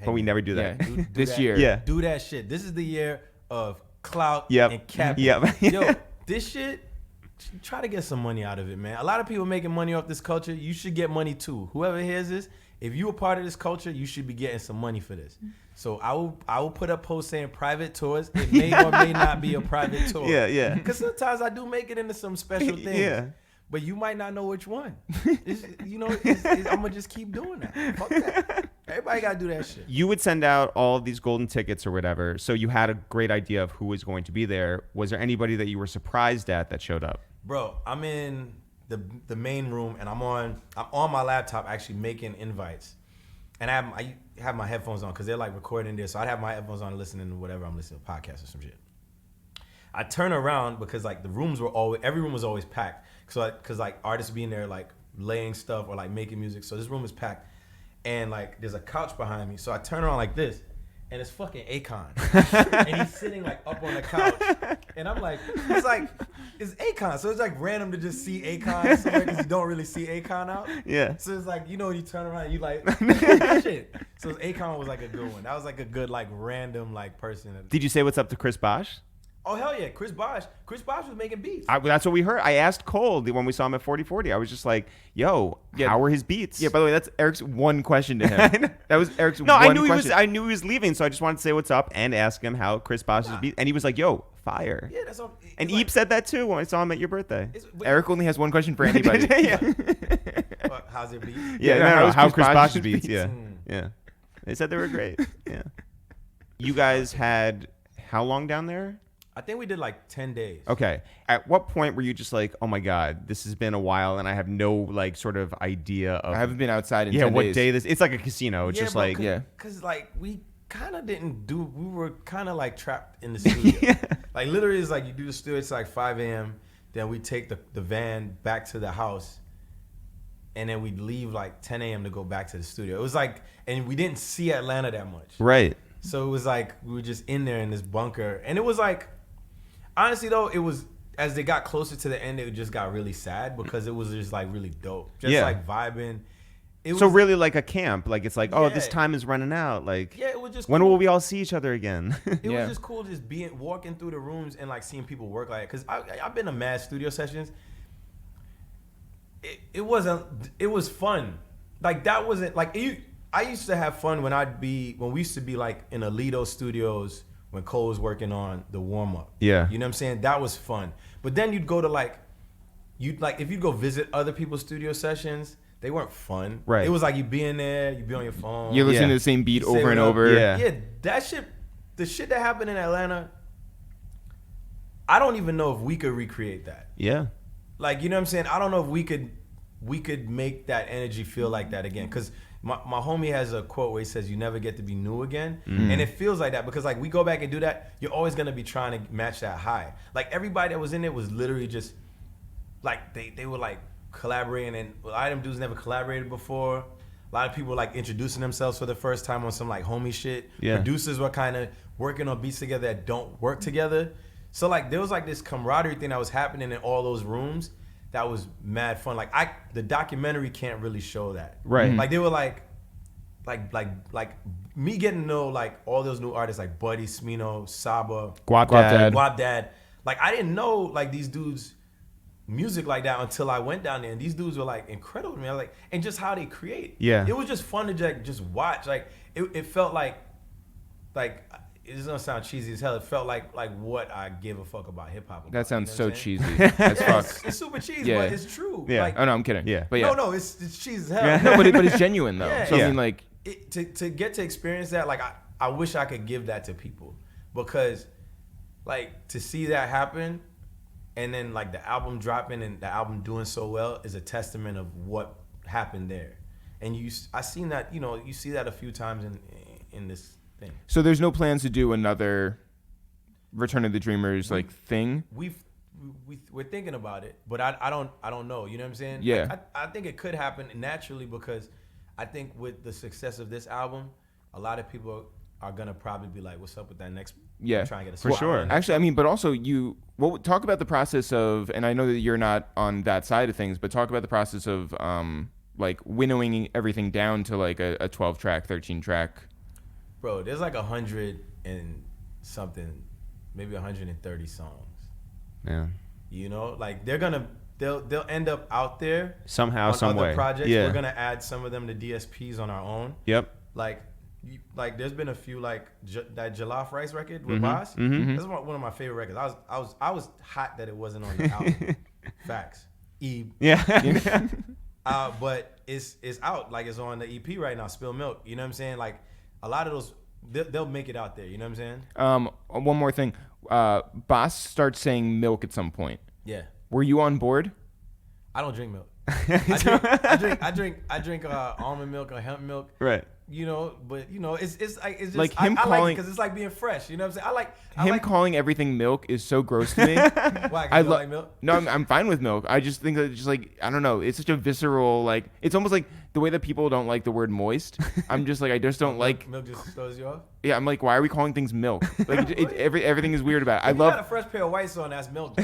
But we never do that. Yeah. This year. Yeah. Do that shit. This is the year of clout Yep. and cap. Yep. Yo, this shit, try to get some money out of it, man. A lot of people making money off this culture. You should get money too. Whoever hears this, if you a part of this culture, you should be getting some money for this. So I will put up posts saying private tours. It may or may not be a private tour. Yeah. Because sometimes I do make it into some special things. Yeah. But you might not know which one. I'm going to just keep doing that. Fuck that. Everybody got to do that shit. You would send out all of these golden tickets or whatever, so you had a great idea of who was going to be there. Was there anybody that you were surprised at that showed up? Bro, I'm in the main room, and I'm on my laptop actually making invites. And I have my headphones on because they're like recording this. So I'd have my headphones on listening to whatever I'm listening to, podcasts or some shit. I turn around because like every room was always packed. So because like artists being there like laying stuff or like making music. So this room is packed, and like there's a couch behind me. So I turn around like this, and it's fucking Akon, and he's sitting like up on the couch, and I'm like, it's Akon. So it's like random to just see Akon somewhere because you don't really see Akon out. Yeah. So it's like, you turn around, you like shit. So Akon was like a good one. That was like a good like random like person. Did you say what's up to Chris Bosh? Oh hell yeah, Chris Bosh was making beats. That's what we heard. I asked Cole when we saw him at 4040. I was just like, "Yo, how are his beats?" Yeah. By the way, that's Eric's one question to him. That was Eric's one question. I knew he was leaving, so I just wanted to say what's up and ask him how Chris Bosh's beats. And he was like, "Yo, fire." Yeah, that's all. And Eep said that too when I saw him at your birthday. Eric only has one question for anybody. How's it beats? Yeah, no, how Chris Chris Bosh's Bosh's beats. beats? Yeah, yeah. They said they were great. Yeah. You guys had how long down there? I think we did like 10 days. Okay. At what point were you just like, oh my God, this has been a while and I have no like sort of idea of I haven't been outside in 10 what days. day this it's like a casino. It's just bro, like Cause like we kind of didn't do we were kind of like trapped in the studio. Like literally it's like you do the studio, it's like 5 a.m. Then we take the van back to the house and then we'd leave like 10 a.m. to go back to the studio. It was like, and we didn't see Atlanta that much. Right. So it was like we were just in there in this bunker. And it was like, honestly though, it was, as they got closer to the end, it just got really sad because it was just like really dope. Just like vibing. So really like a camp. Like it's like, oh, this Yeah. time is running out. Like Yeah, it was just when cool. will we all see each other again? It was just cool just walking through the rooms and like seeing people work like it. Cause I've been to mad studio sessions. It was fun. Like that wasn't like I used to have fun when we used to be like in Alito Studios when Cole was working on the warm up. Yeah. You know what I'm saying? That was fun. But then you'd go to if you go visit other people's studio sessions, they weren't fun. Right. It was like you'd be in there, you'd be on your phone. You're listening to the same beat You say over and what up. over. Yeah. Yeah, that shit, the shit that happened in Atlanta, I don't even know if we could recreate that. Yeah. Like, you know what I'm saying? I don't know if we could make that energy feel like that again. Because my homie has a quote where he says, you never get to be new again. And it feels like that because like we go back and do that, you're always going to be trying to match that high. Like everybody that was in there was literally just like, they were like collaborating, and a lot of them dudes never collaborated before. A lot of people like introducing themselves for the first time on some like homie shit. Yeah. Producers were kind of working on beats together that don't work together. So like there was like this camaraderie thing that was happening in all those rooms that was mad fun. Like the documentary can't really show that. Right. Like they were like me getting to know like all those new artists like Buddy, Smino, Saba, Guap Dad. Guap Dad. Like I didn't know like these dudes music like that until I went down there, and these dudes were like incredible to me. I was like, and just how they create. Yeah. It was just fun to just watch. Like it felt like it's gonna sound cheesy as hell. It felt like what I give a fuck about hip hop. That sounds so cheesy. cheesy as Yeah, fuck. it's super cheesy, Yeah. but it's true. Yeah. Like, Oh no, I'm kidding. Yeah. But yeah. no, it's cheesy as hell. Yeah. No, but it's genuine though. Yeah. So Yeah. I mean, like, To get to experience that, like I wish I could give that to people, because like to see that happen, and then like the album dropping and the album doing so well is a testament of what happened there. And I seen that, you see that a few times in this thing. so there's no plans to do another Return of the Dreamers like thing. We're thinking about it, but I don't know. You know what I'm saying? Yeah. Like, I think it could happen naturally, because I think with the success of this album, a lot of people are gonna probably be like, "What's up with that next?" Yeah, trying to get a for spot sure. on it. Actually, I mean, but also talk about the process of, and I know that you're not on that side of things, but talk about the process of like winnowing everything down to like a 12 track, 13 track. Bro, there's like 100 and something, maybe 130 songs. Yeah. Like they'll end up out there Somehow, on some other way. projects. Yeah. We're gonna add some of them to DSPs on our own. Yep. Like there's been a few like that Jollof Rice record with Boss. That's one of my favorite records. I was hot that it wasn't on the album. Facts. Yeah. But it's out. Like it's on the EP right now. Spill Milk. You know what I'm saying? Like a lot of those they'll make it out there. You know what I'm saying? One more thing. Boss starts saying milk at some point. Yeah. Were you on board? I don't drink milk. I drink almond milk or hemp milk. Right. But it's just Like him I like calling- it because it's like being fresh. You know what I'm saying? I Him like calling everything milk is so gross to me. why? 'Cause I you don't love like milk. No, I'm fine with milk. I just think that it's just like, I don't know. It's such a visceral, like, it's almost like the way that people don't like the word moist. I'm just like, I just don't like. Milk just throws you off. Yeah, I'm like, why are we calling things milk? Like, everything is weird about it. I If you got a love. fresh pair of whites on, that's milk. Though.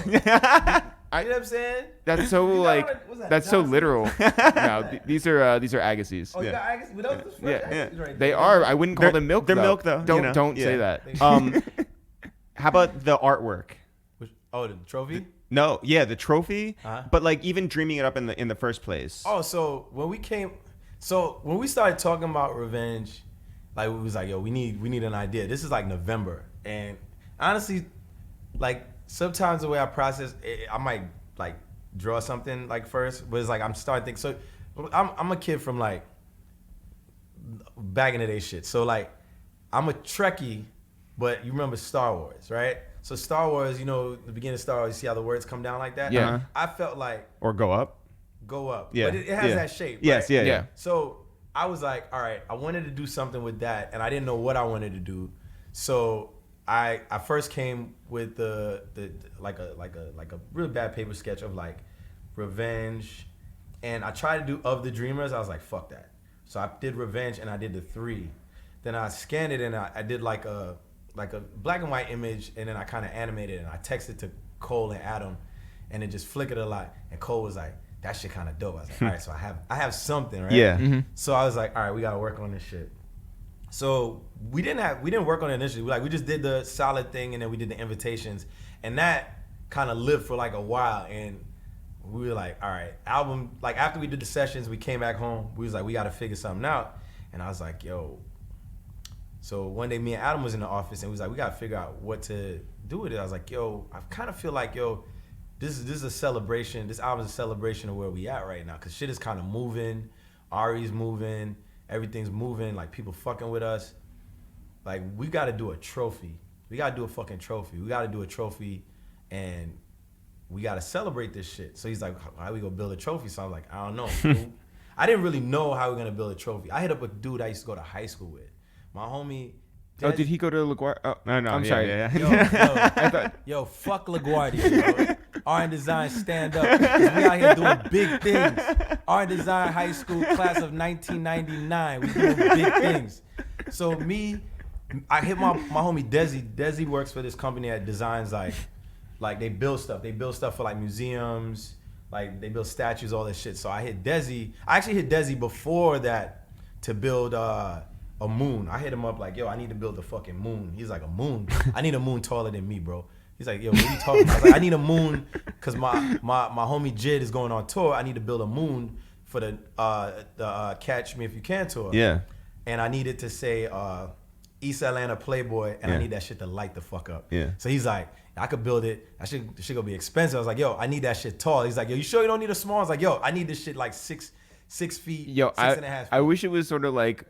You know what I'm saying? That's so You got like. one of- what's that, That's so Johnson? literal. No, these are Agassiz. Oh, you Yeah. got Agus? But those fresh Yeah. Agassiz right they there. are. I wouldn't call They're- them milk. they're though. milk, though, Don't say Yeah. that. How about the artwork? Oh, the trophy. No, yeah, the trophy, Uh-huh. but like even dreaming it up in the first place. Oh, so when we started talking about revenge, like we was like, yo, we need an idea. This is like November, and honestly, like sometimes the way I process, I might like draw something like first, but it's like I'm starting to think. So I'm a kid from like back in the day shit. So like I'm a Trekkie, but you remember Star Wars, right? So Star Wars, you know, the beginning of Star Wars, you see how the words come down like that? Yeah. I felt like Or go up. go up. Yeah. But it has Yeah. that shape. Yes, right? yeah, Yeah. So I was like, all right, I wanted to do something with that, and I didn't know what I wanted to do. So I first came with the like a really bad paper sketch of like revenge, and I tried to do Of the Dreamers. I was like, fuck that. So I did revenge, and I did the 3. Then I scanned it, and I did like a black and white image, and then I kind of animated it, and I texted to Cole and Adam, and it just flickered a lot. And Cole was like, that shit kind of dope. I was like, all right, so I have something, right? Yeah. Mm-hmm. So I was like, all right, we gotta work on this shit. So we didn't work on it initially. We just did the solid thing, and then we did the invitations, and that kind of lived for like a while. And we were like, all right, album. Like after we did the sessions, we came back home. We was like, we gotta figure something out. And I was like, yo. So one day, me and Adam was in the office, and we was like, we gotta figure out what to do with it. I was like, yo, I kind of feel like, yo, this is a celebration. This album is a celebration of where we at right now, cause shit is kind of moving. Ari's moving. Everything's moving. Like people fucking with us. Like we got to do a trophy. We got to do a fucking trophy. We got to do a trophy, and we got to celebrate this shit. So he's like, how we gonna build a trophy? So I was like, I don't know. I didn't really know how we are gonna build a trophy. I hit up a dude I used to go to high school with. My homie. Oh, did he go to LaGuardia? Oh, No, I'm yeah, sorry. Yeah. Yo, fuck LaGuardia, yo. R&D Design, stand up. 'Cause we out here doing big things. R&D Design High School, class of 1999. We doing big things. So I hit my homie Desi. Desi works for this company that designs like they build stuff. They build stuff for like museums. Like they build statues, all this shit. So I hit Desi. I actually hit Desi before that to build a moon. I hit him up like, yo, I need to build a fucking moon. He's like, a moon? I need a moon taller than me, bro. He's like, yo, what are you talking about? I was like, I need a moon because my homie Jid is going on tour. I need to build a moon for the Catch Me If You Can tour. Yeah. And I needed to say East Atlanta Playboy, and I need that shit to light the fuck up. Yeah. So he's like, I could build it. That shit gonna be expensive. I was like, yo, I need that shit tall. He's like, yo, you sure you don't need a small? I was like, yo, I need this shit like 6 feet, Yo, 6.5 feet. I wish it was sort of like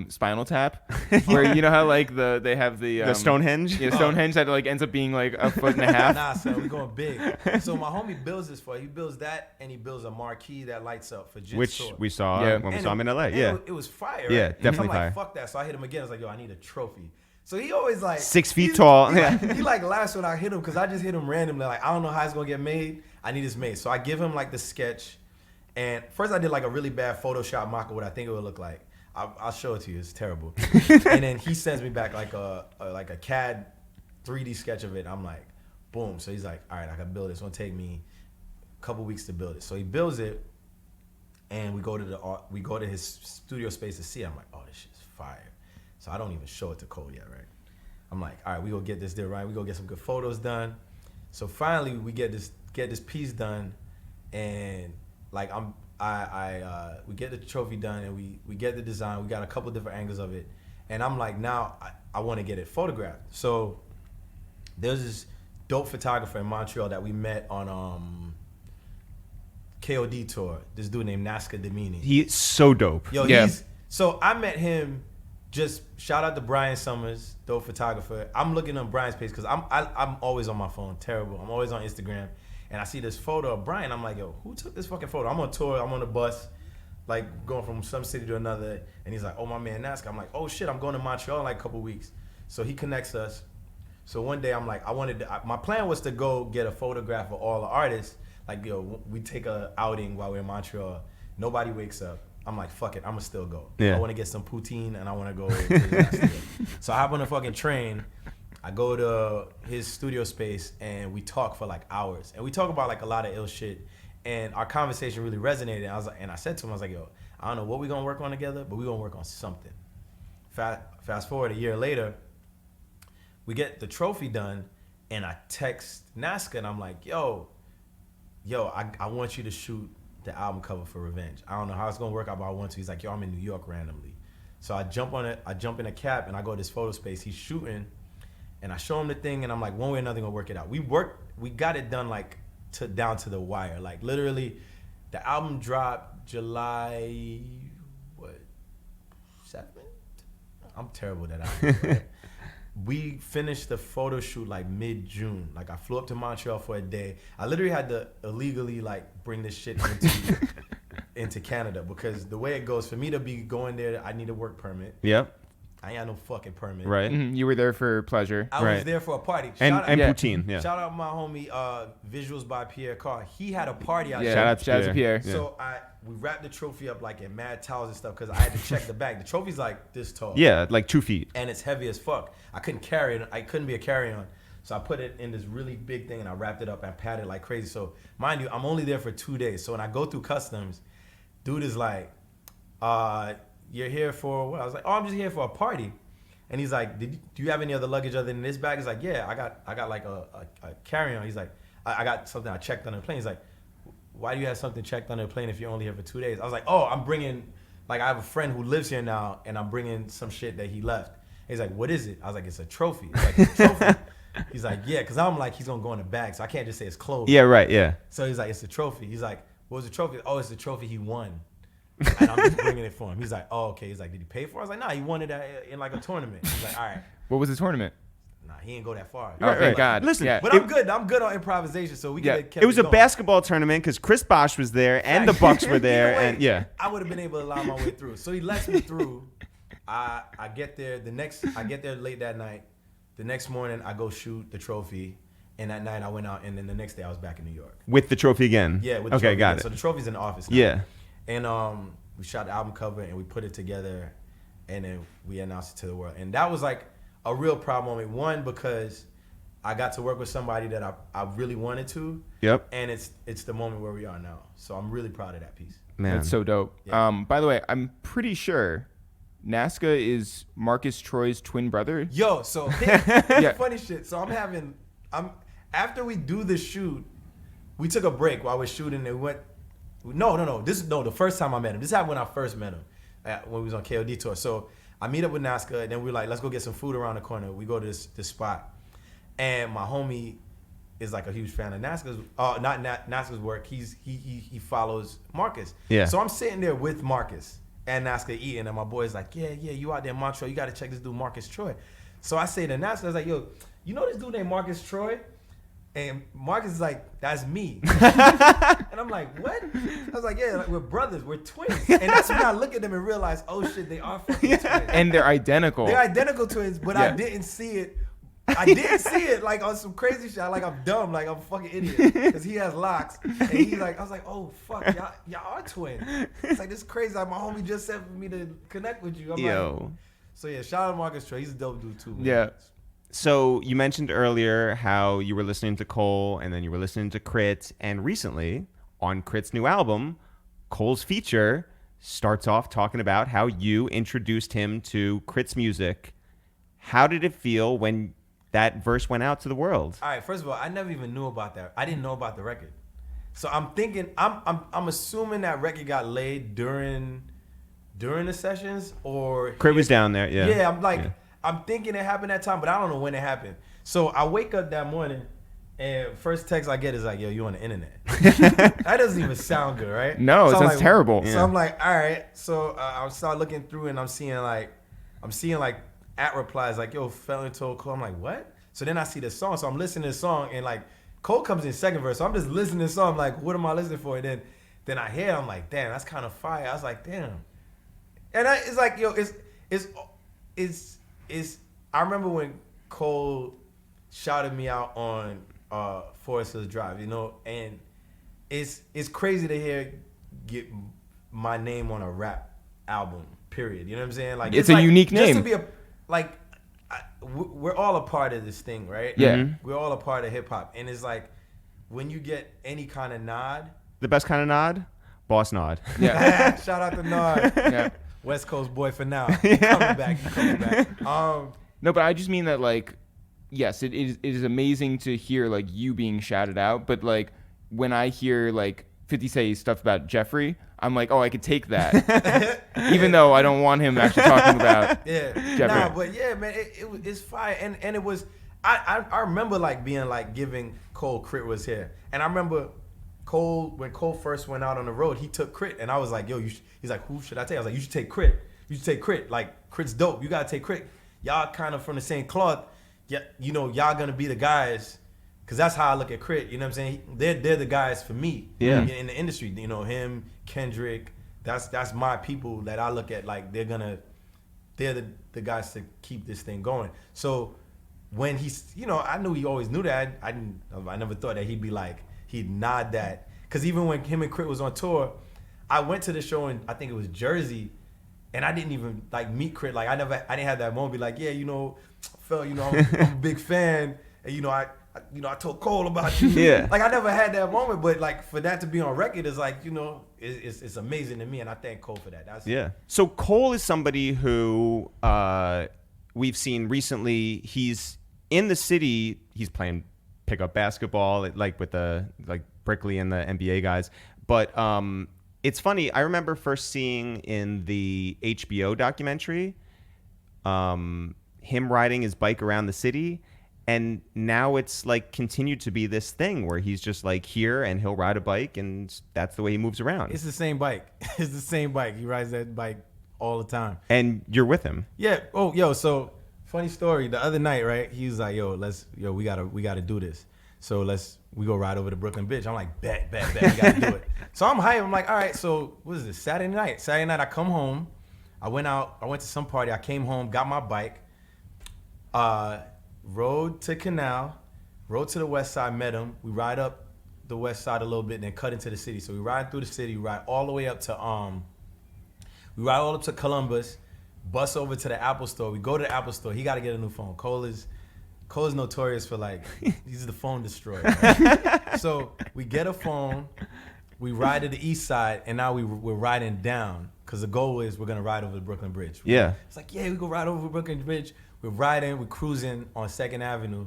Spinal Tap, where you know how like they have the Stonehenge? Yeah, Stonehenge that like ends up being like a foot and a half. Nah, son, we going big. So my homie builds this for you. He builds that, and he builds a marquee that lights up for Jit's Which tour. we saw Yeah. when we And saw him in LA. and Yeah. it was fire. Yeah, right? definitely So I'm like, fire. fuck that. So I hit him again. I was like, yo, I need a trophy. So he always like 6 feet tall. He, Yeah. he like laughs when I hit him because I just hit him randomly. Like I don't know how it's gonna get made. I need this made. So I give him like the sketch, and first I did like a really bad Photoshop mock of what I think it would look like. I'll show it to you. It's terrible. And then he sends me back like a CAD 3D sketch of it. I'm like, boom. So he's like, all right, I can build it. It's gonna take me a couple weeks to build it. So he builds it, and we go to his studio space to see it. I'm like, oh, this shit's fire. So I don't even show it to Cole yet, right? I'm like, all right, we gonna get this done right. We gonna get some good photos done. So finally, we get this piece done, and like we get the trophy done, and we get the design. We got a couple different angles of it, and I'm like, now I want to get it photographed. So there's this dope photographer in Montreal that we met on KOD tour. This dude named Nazca Demini. He's so dope. Yo, Yeah. So I met him. Just shout out to Brian Summers, dope photographer. I'm looking on Brian's page because I'm always on my phone, terrible. I'm always on Instagram, and I see this photo of Brian. I'm like, yo, who took this fucking photo? I'm on tour. I'm on a bus, like going from some city to another, and he's like, oh, my man Nazca. I'm like, oh shit, I'm going to Montreal in like a couple weeks. So he connects us. So one day I'm like, my plan was to go get a photograph of all the artists. Like, yo, we take a outing while we're in Montreal. Nobody wakes up. I'm like, fuck it, I'ma still go. Yeah. I want to get some poutine, and I want to go to the studio. So I hop on a fucking train. I go to his studio space, and we talk for like hours. And we talk about like a lot of ill shit. And our conversation really resonated. And I said to him, I was like, yo, I don't know what we're going to work on together, but we're going to work on something. Fast forward a year later, we get the trophy done, And I text Nazca and I'm like, yo, I want you to shoot the album cover for Revenge. I don't know how it's gonna work out, but I want to. He's like, yo, I'm in New York randomly. So I jump in a cab and I go to this photo space. He's shooting and I show him the thing and I'm like, one way or another gonna work it out. We got it done like down to the wire. Like literally the album dropped July 7th? I'm terrible at that album. Right? We finished the photo shoot like mid-June. Like I flew up to Montreal for a day. I literally had to illegally like bring this shit into Canada because the way it goes, for me to be going there, I need a work permit. Yep. I ain't got no fucking permit. Right. Mm-hmm. You were there for pleasure. I was there for a party. And yeah. poutine. Yeah. Shout out my homie Visuals by Pierre Carr. He had a party out Yeah, there. shout out to Pierre. Yeah. So we wrapped the trophy up like in mad towels and stuff because I had to check the bag. The trophy's like this tall. Yeah, like 2 feet. And it's heavy as fuck. I couldn't carry it. I couldn't be a carry-on. So I put it in this really big thing and I wrapped it up and padded like crazy. So mind you, I'm only there for 2 days. So when I go through customs, dude is like, you're here for what? I was like, oh, I'm just here for a party. And he's like, do you have any other luggage other than this bag? He's like, yeah, I got like a carry-on. He's like, I got something I checked on the plane. He's like, why do you have something checked on the plane if you're only here for 2 days? I was like, oh, I'm bringing, like I have a friend who lives here now and I'm bringing some shit that he left. He's like, what is it? I was like, it's a trophy. He's like, it's a trophy. He's like, yeah, because I'm like, he's going to go in the bag, so I can't just say it's clothes. Yeah, right, yeah. So he's like, it's a trophy. He's like, what was the trophy? Oh, it's the trophy he won. And I'm just bringing it for him. He's like, oh, okay. He's like, did he pay for it? I was like, nah, he won it in like a tournament. He's like, all right. What was the tournament? Nah, he didn't go that far. Oh, thank God. Listen, yeah. But I'm good. I'm good on improvisation, so we can keep it was a going. basketball tournament because Chris Bosh was there and the Bucks were there, Either way, and yeah. I would have been able to allow my way through. So he lets me through. I get there I get there late that night. The next morning I go shoot the trophy, and that night I went out, and then the next day I was back in New York. With the trophy again. Yeah, with the okay, trophy got again. it. So the trophy's in the office now. Yeah. And we shot the album cover and we put it together, and then we announced it to the world. And that was like a real proud moment. One, because I got to work with somebody that I really wanted to. Yep. And it's the moment where we are now. So I'm really proud of that piece. Man. That's so dope. Yeah. By the way, I'm pretty sure Nazca is Marcus Troy's twin brother. Yo, so Yeah. funny shit. So after we do the shoot, we took a break while we're shooting and we went. No. The first time I met him. This happened when I first met him, when we was on KOD tour. So I meet up with Nazca, and then we're like, let's go get some food around the corner. We go to this spot, and my homie is like a huge fan of Nazca's, Nazca's work. He follows Marcus. Yeah. So I'm sitting there with Marcus and Nazca eating, and my boy's like, yeah, you out there in Montreal, you got to check this dude Marcus Troy. So I say to Nazca, I was like, yo, you know this dude named Marcus Troy? And Marcus is like, that's me. And I'm like, what? I was like, yeah, like, we're brothers, we're twins. And that's when I look at them and realize, oh shit, they are fucking twins. And they're identical. They're identical twins, but Yeah. I didn't see it. I didn't see it like on some crazy shit. Like I'm dumb, like I'm a fucking idiot. Because he has locks. And he's like, I was like, oh fuck, y'all are twins. It's like, this is crazy. Like my homie just said for me to connect with you. I'm Yo. like, so yeah, shout out to Marcus Troy. He's a dope dude too, man. Yeah. So you mentioned earlier how you were listening to Cole and then you were listening to Crit, and recently on Crit's new album, Cole's feature starts off talking about how you introduced him to Crit's music. How did it feel when that verse went out to the world? All right, first of all, I never even knew about that. I didn't know about the record. So I'm thinking, I'm assuming that record got laid during the sessions, or Crit was down there, yeah. Yeah, I'm like, I'm thinking it happened that time, but I don't know when it happened. So I wake up that morning, and first text I get is like, yo, you on the internet. That doesn't even sound good, right? No, it So I'm sounds like, terrible. So I'm like, all right. So I start looking through, and I'm seeing like at replies like, yo, Felton told Cole. I'm like, what? So then I see the song. So I'm listening to the song, and like Cole comes in second verse. So I'm just listening to the song. I'm like, what am I listening for? And then I hear it, I'm like, damn, that's kind of fire. I was like, damn. And it's like, yo, it's I remember when Cole shouted me out on Forest Hills Drive, you know, and it's crazy to get my name on a rap album, period. You know what I'm saying? Like it's a like, unique name. Just to be we're all a part of this thing, right? Yeah. Mm-hmm. We're all a part of hip hop, and it's like when you get any kind of nod. The best kind of nod? Boss nod. Yeah. Shout out to Nard. Yeah. West Coast boy for now. Coming back. No, but I just mean that, like, yes, it is amazing to hear like you being shouted out, but like when I hear like 50 say stuff about Jeffrey, I'm like, oh, I could take that, even though I don't want him actually talking about Jeffrey. Nah, but yeah, man, it's fire, and it was. I remember like being like giving Cole Crit was here, and I remember when Cole first went out on the road, he took Crit, and I was like, yo, he's like, who should I take? I was like, you should take Crit. You should take Crit. Like Crit's dope. You gotta take Crit. Y'all kind of from the same cloth. Yeah, you know, y'all gonna be the guys. Cause that's how I look at Crit, you know what I'm saying? They're the guys for me, in the industry. You know, him, Kendrick, that's my people that I look at like they're the guys to keep this thing going. So when he's, you know, I knew he always knew that. I never thought that he'd nod that. Cause even when him and Crit was on tour, I went to the show in I think it was Jersey, and I didn't even like meet Crit. Like I didn't have that moment. Be like, yeah, you know, Phil, you know, I'm a big fan, and you know, I told Cole about you. Yeah. Like I never had that moment, but like for that to be on record is like, you know, it's amazing to me, and I thank Cole for that. So Cole is somebody who we've seen recently. He's in the city. He's playing pickup basketball, like with the like Brickley and the NBA guys. But it's funny. I remember first seeing in the HBO documentary him riding his bike around the city. And now it's like continued to be this thing where he's just like here and he'll ride a bike and that's the way he moves around. It's the same bike. It's the same bike. He rides that bike all the time. And you're with him. Yeah. Oh, yo. So funny story. The other night, right? He was like, we gotta do this. So we go ride over to Brooklyn Bridge. I'm like, bet, we gotta do it. So I'm hyped. I'm like, all right. So what is this? Saturday night, I come home. I went to some party. I came home, got my bike. Rode to Canal, rode to the west side, met him. We ride up the west side a little bit and then cut into the city. So we ride through the city, ride all the way up to Columbus, bus over to the Apple store. We go to the Apple store. He got to get a new phone. Cole is notorious for like, he's the phone destroyer. Right? So we get a phone, we ride to the east side, and now we're riding down because the goal is we're going to ride over the Brooklyn Bridge. It's like, we go ride over the Brooklyn Bridge. We're riding, we're cruising on 2nd Avenue.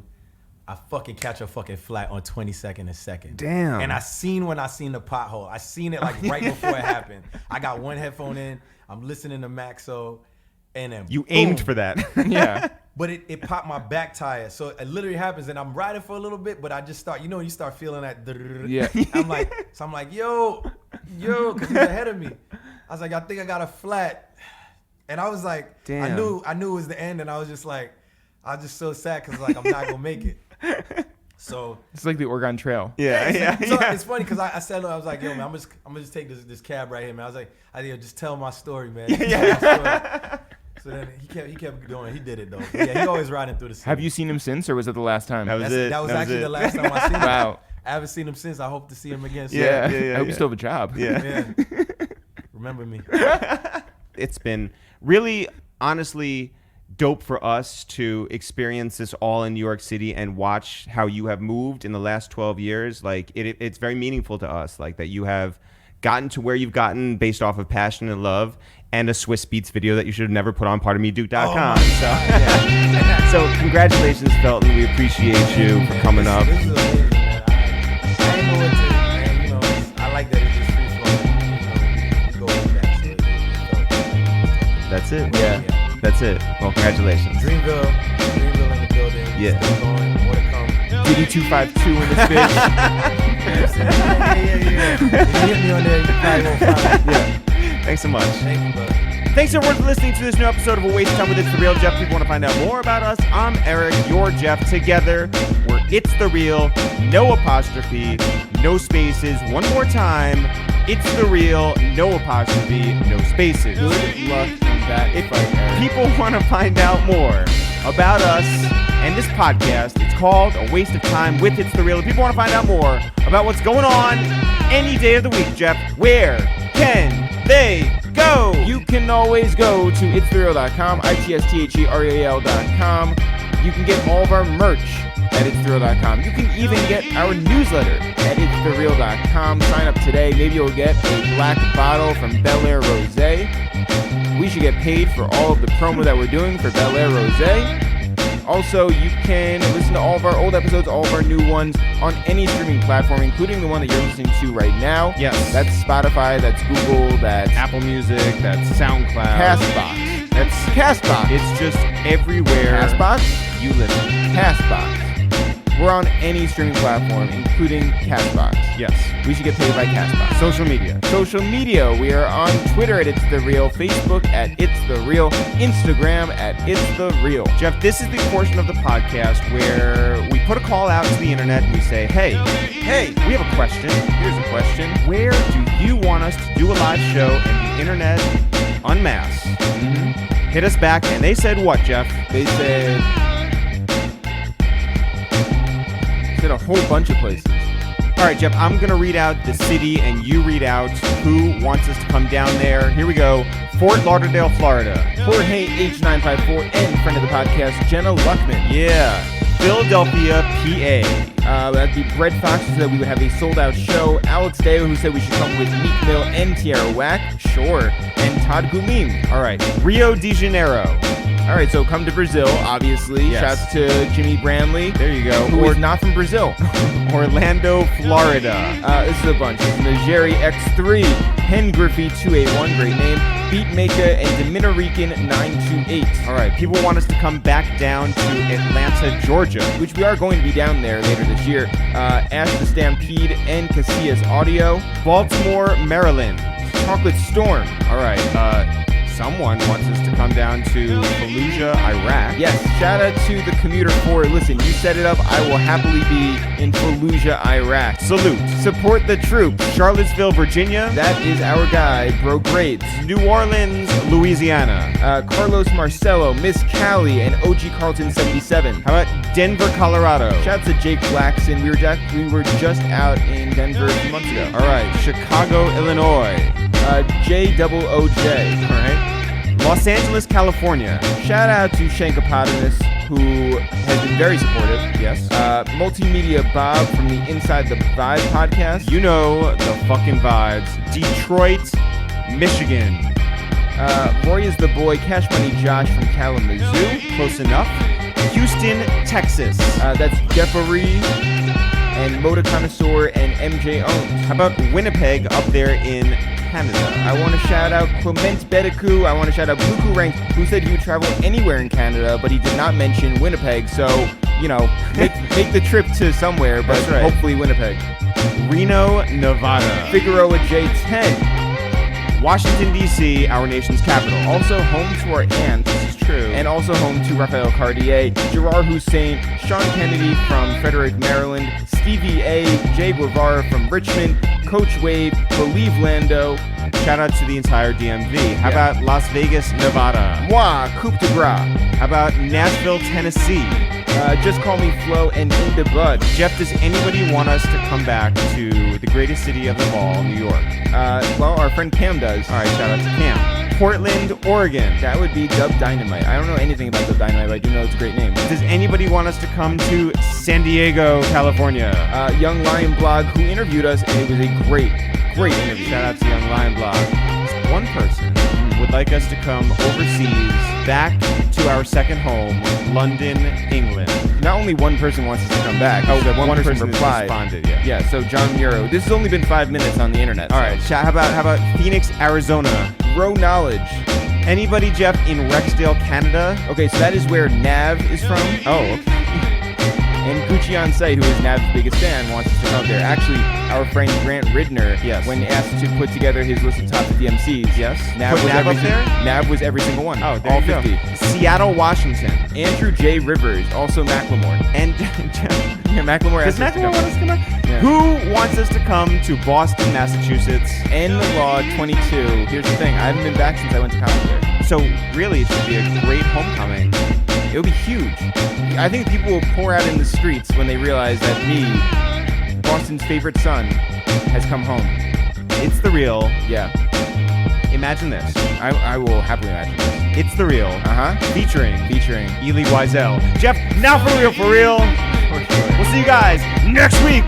I fucking catch a fucking flat on 22nd and 2nd. Damn. And I seen the pothole. I seen it like right before it happened. I got one headphone in. I'm listening to Maxo. And then you aimed for that. Yeah. But it popped my back tire. So it literally happens. And I'm riding for a little bit, but I just start, you start feeling that. Yeah. I'm like, yo, because he's ahead of me. I was like, I think I got a flat. And I was like, damn. I knew it was the end, and I was just like, I was just so sad because like I'm not gonna make it. So it's like the Oregon Trail. Yeah. So it's funny because I said, I was like, yo man, I'm gonna just take this cab right here, man. I was like, just tell my story, man. Yeah. So then he kept going. He did it though. But yeah, he always riding through the city. Have you seen him since, or was it the last time? That was actually the last time I seen him. Wow. I haven't seen him since. I hope to see him again soon. Yeah. I hope you still have a job. Yeah. Remember me. It's been really, honestly, dope for us to experience this all in New York City and watch how you have moved in the last 12 years. Like it's very meaningful to us, like that you have gotten to where you've gotten based off of passion and love and a Swiss Beats video that you should have never put on PardonMeDuke.com. So congratulations, Felton. We appreciate you for coming up. This is amazing, man. I didn't know what to, man. I like that it's just free flowing. Go with that. That's it. Yeah. That's it. Well, congratulations. Dreamville in the building. Yeah. Still going. More to come. Diddy 252 in this bitch. Yeah. If you hit me on there, you probably won't find it. Yeah. Thanks so much. Thank you, brother. Thanks everyone for listening to this new episode of A Waste of Time with It's The Real Jeff. If you want to find out more about us, I'm Eric, you're Jeff. Together, we're It's The Real, no apostrophe, no spaces. One more time, It's The Real, no apostrophe, no spaces. Good luck in that fight, Eric. People want to find out more about us and this podcast, it's called A Waste of Time with It's The Real. If people want to find out more about what's going on any day of the week, Jeff, where can they go? You can always go to itsthereal.com, ITSTHEREAL.com. You can get all of our merch at itsthereal.com. You can even get our newsletter at itsthereal.com. Sign up today. Maybe you'll get a black bottle from Bel Air Rosé. We should get paid for all of the promo that we're doing for Bel Air Rosé. Also, you can listen to all of our old episodes, all of our new ones on any streaming platform, including the one that you're listening to right now. Yes. That's Spotify, that's Google, that's Apple Music, that's SoundCloud. Castbox. That's Castbox. It's just everywhere Castbox? you listen. Castbox. We're on any streaming platform, including Castbox. Yes. We should get paid by Castbox. Social media. Social media. We are on Twitter at It's The Real, Facebook at It's The Real, Instagram at It's The Real. Jeff, this is the portion of the podcast where we put a call out to the internet and we say, hey, we have a question. Here's a question. Where do you want us to do a live show and the internet en masse? Hit us back, and they said what, Jeff? They said a whole bunch of places. All right, Jeff, I'm going to read out the city, and you read out who wants us to come down there. Here we go. Fort Lauderdale, Florida. Jorge H954 and friend of the podcast, Jenna Luckman. Yeah. Philadelphia, PA. That'd be Brett Fox, who said we would have a sold-out show. Alex Deo, who said we should come with Meek Mill and Tierra Whack. Sure. And Todd Gulim. All right. Rio de Janeiro. All right, so come to Brazil, obviously. Yes. Shouts to Jimmy Brandley. There you go. Who is not from Brazil. Orlando, Florida. This is a bunch. This is Nigeri X3, Hen Griffey 281, great name, Beatmaker, and Dominarican 928. All right, people want us to come back down to Atlanta, Georgia. Which we are going to be down there later this year. Ash the Stampede and Casillas Audio. Baltimore, Maryland. Chocolate Storm. All right, someone wants us to come down to Fallujah, Iraq. Yes, shout out to the commuter for it. Listen, you set it up. I will happily be in Fallujah, Iraq. Salute. Support the troops. Charlottesville, Virginia. That is our guy, Bro Grades. New Orleans, Louisiana. Carlos Marcello, Miss Callie, and OG Carlton 77. How about Denver, Colorado? Shout out to Jake Blackson. We were just out in Denver a few months ago. All right, Chicago, Illinois. JOOJ. All right. Los Angeles, California. Shout out to Shankopotamus, who has been very supportive. Yes. Multimedia Bob from the Inside the Vibe podcast. You know the fucking vibes. Detroit, Michigan. Roy is the boy. Cash Money Josh from Kalamazoo. Close enough. Houston, Texas. That's Jeffrey and Moda Connoisseur and MJ Owens. How about Winnipeg up there in Canada? I want to shout out Clement Bedeku. I want to shout out Bluku Rank, who said he would travel anywhere in Canada, but he did not mention Winnipeg. So, you know, make the trip to somewhere, but That's right. Hopefully Winnipeg. Reno, Nevada. Figueroa J10. Washington, D.C., our nation's capital. Also home to our aunt. This is true. And also home to Raphael Cartier, Gerard Hussein, Sean Kennedy from Frederick, Maryland, Stevie A, Jay Guevara from Richmond, Coach Wade, Believe Lando. Shout out to the entire DMV. How about Las Vegas, Nevada? Moi, Coupe de Gras. How about Nashville, Tennessee? Just call me Flo and In the Bud. Jeff, does anybody want us to come back to the greatest city of them all, New York? Well, our friend Cam does. All right, shout out to Cam. Portland, Oregon. That would be Dub Dynamite. I don't know anything about Dub Dynamite, but I do know it's a great name. Does anybody want us to come to San Diego, California? Young Lion Blog, who interviewed us, and it was a great interview. Shout out to Young Lion Blog. One person would like us to come overseas, back to our second home, London, England. Not only one person wants us to come back. Oh, one person has replied. Responded, yeah. Yeah, so John Muro. This has only been 5 minutes on the internet. All right, how about Phoenix, Arizona? Row Knowledge. Anybody, Jeff, in Rexdale, Canada? Okay, so that is where Nav is from. Oh, okay. And Gucci on site, who is Nav's biggest fan, wants us to come there. Actually, our friend Grant Ridner, yes, when asked to put together his list of top 50 MCs, yes, Nav was up there? Nav was every single one. Oh, there all you 50. Go. Seattle, Washington. Andrew J. Rivers, also Macklemore. And yeah, Macklemore. Does Macklemore want us to come back? Yeah. Who wants us to come to Boston, Massachusetts? And the Law 22. Here's the thing, I haven't been back since I went to college there. So really, it should be a great homecoming. It would be huge. I think people will pour out in the streets when they realize that me, Boston's favorite son, has come home. It's the real. Yeah. Imagine this. I will happily imagine this. It's the real. Featuring Ely Wiesel. Jeff, now for real. For sure. We'll see you guys next week.